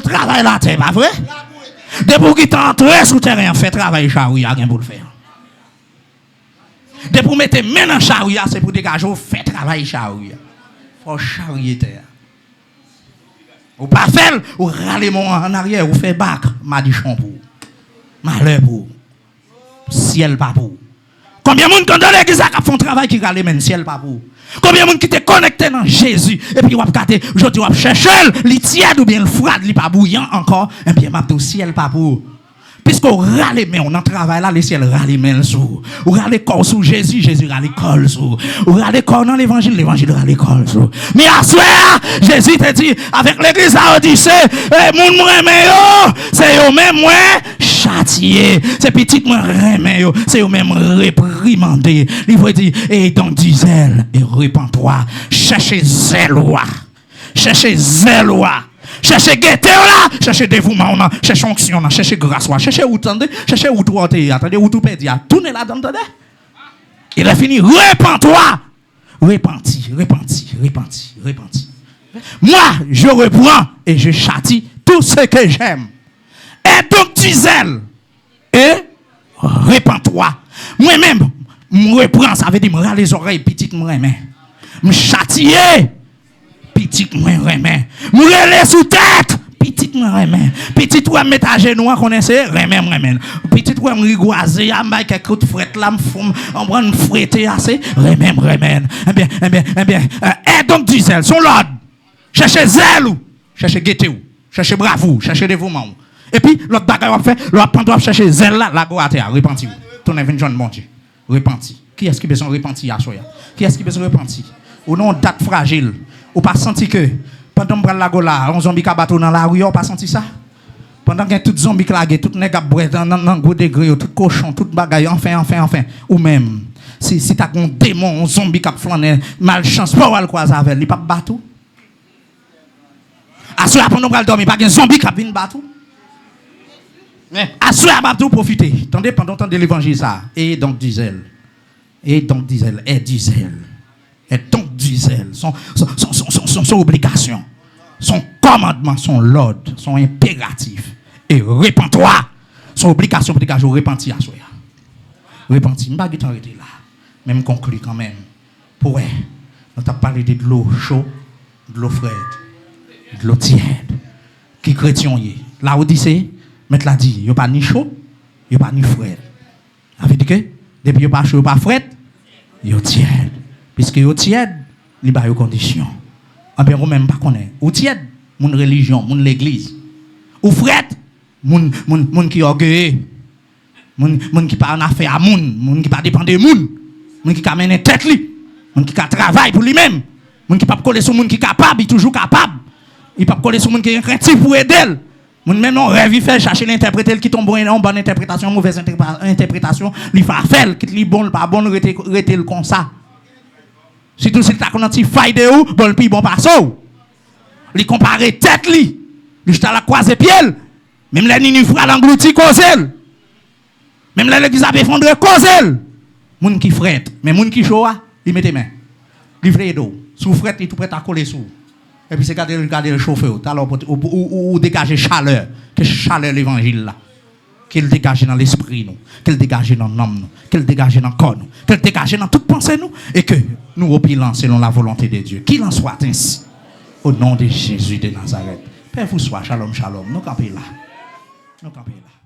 travailler la terre, pas vrai? Depuis qu'il t'entre sous terrain, fait travail charrue, il y a rien pour le faire. Depuis pour mettre main dans charrue, c'est pour dégager, fait travail charrue. Faut charrier terre. Ou pas faire, ou râler mon en arrière, ou fait bac, madichon pour. Malheur pour. Ciel pas pour. Combien de monde qui dans l'église qui font travail qui râle men ciel pas pour. Combien de monde qui te connecté dans Jésus et puis on va regarder, aujourd'hui on va chercher li tiède ou bien le froid, li pas bouillant encore, et bien m'a ciel pas pour. Puisqu'on râle, mais on en travaille là, le ciel râle, mais sous. On râle corps sous Jésus, Jésus râle corps sous. On râle corps dans l'évangile, l'évangile râle corps sous. Mais à ce Jésus te dit, avec l'église à Odyssée, moun mwen c'est eux même moi châtié. C'est petit moi remen c'est eux même réprimandé. Il faut dire, et donc dis zèle, et répands-toi. Cherchez zèle, cherchez zèle, cherchez gaieté là, cherchez dévouement là, cherchez onction là, cherchez grâce là, cherchez où tendez, cherchez où tout attendez où tout perdre, tournez là dedans. Il a fini, répands-toi. Repentis. Moi, je reprends et je châtie tout ce que j'aime. Et donc tu zèle et répands-toi. Moi-même, me reprends, ça veut dire me râler les oreilles petites moi remets. Me châtier petite moi remets. Me relais sous tête petite moi remets. Petite moi mettre à genoux connaissez remets. Petite moi me rigoiser à me quelque coup de frette là me on prend une fouetter assez remets. Eh bien et donc du zèle son l'ordre. Cherchez zèle ou cherchez gaieté ou cherchez bravoure, cherchez dévouement. Et puis l'autre bagaille on fait l'autre pendant chercher zèle là la go à terre repentir. Tournez vers John bon Dieu. Repentir. Qui est-ce qui besoin repentir à soya? Qui est-ce qui besoin repentir? Ou non date fragile. Ou pas senti que pendant prendre la gola, on zombie qui bateau dans la rue, ou pas senti ça? Pendant que tout zombie clagué, tout nèg boire dans gros degré, tout cochon, tout bagaille enfin ou même si t'as un démon, un zombie qui flâner, malchance pas le croiser avec, il pas bateau. À soya pendant pral dormir, pas un zombie qui vient bateau. À soya m'a tout profiter. Attendez pendant de l'évangile ça. Et donc du zèle. Son obligation, son commandement, son ordre, son impératif. Et répands-toi. Son obligation, je repentis à soi. Repentis, je ne vais pas arrêter là. Même conclure quand même. Pour on t'a parlé de l'eau chaude, de l'eau fraîche, de l'eau tiède. Qui chrétien y est. La Odyssée, mettre la dit, il n'y a pas ni chaud, il n'y a pas ni frais. Ça veut dire que, depuis il n'y a pas chaud, il n'y a pas frais, il y a tiède. Puisque il y a tiède, il y a des conditions. En bien, on même pas connaît. Ou tiède, mon religion, mon l'église. Ou frais, mon qui est orgueilleux. Mon qui pas en affaire à mon qui pas dépend de mon qui amène tête li, mon qui travaille pour lui-même. Mon qui pas coller sur mon qui capable, il toujours capable. Il pas coller sur mon qui est craintif pour aider. Mon même non rêve il fait chercher l'interpréter qui tombe en bonne interprétation, mauvaise interprétation, il fait faire qui li bon pas bon rester le comme ça. Si tout c'est ta qu'on a petit faille de ou, bon le pi bon passo. Li comparer tête li. Li jta la croiser pied. Même les nini frère l'englouti causel. Même les l'église a effondré causel. Moun qui frette, mais moun qui chaud, il mette main. Livre d'eau. Sous frette, il tout prêt à coller sous. Et puis c'est garder le chauffeur, ou dégager chaleur, que chaleur l'évangile là. Qu'elle dégage dans l'esprit nous, qu'elle dégage dans l'homme nous, qu'elle dégage dans le corps nous, qu'elle dégage dans toute pensée nous, et que nous opilons selon la volonté de Dieu. Qu'il en soit ainsi. Au nom de Jésus de Nazareth. Père vous soit, shalom, shalom. Nous campons là. Nous campons là.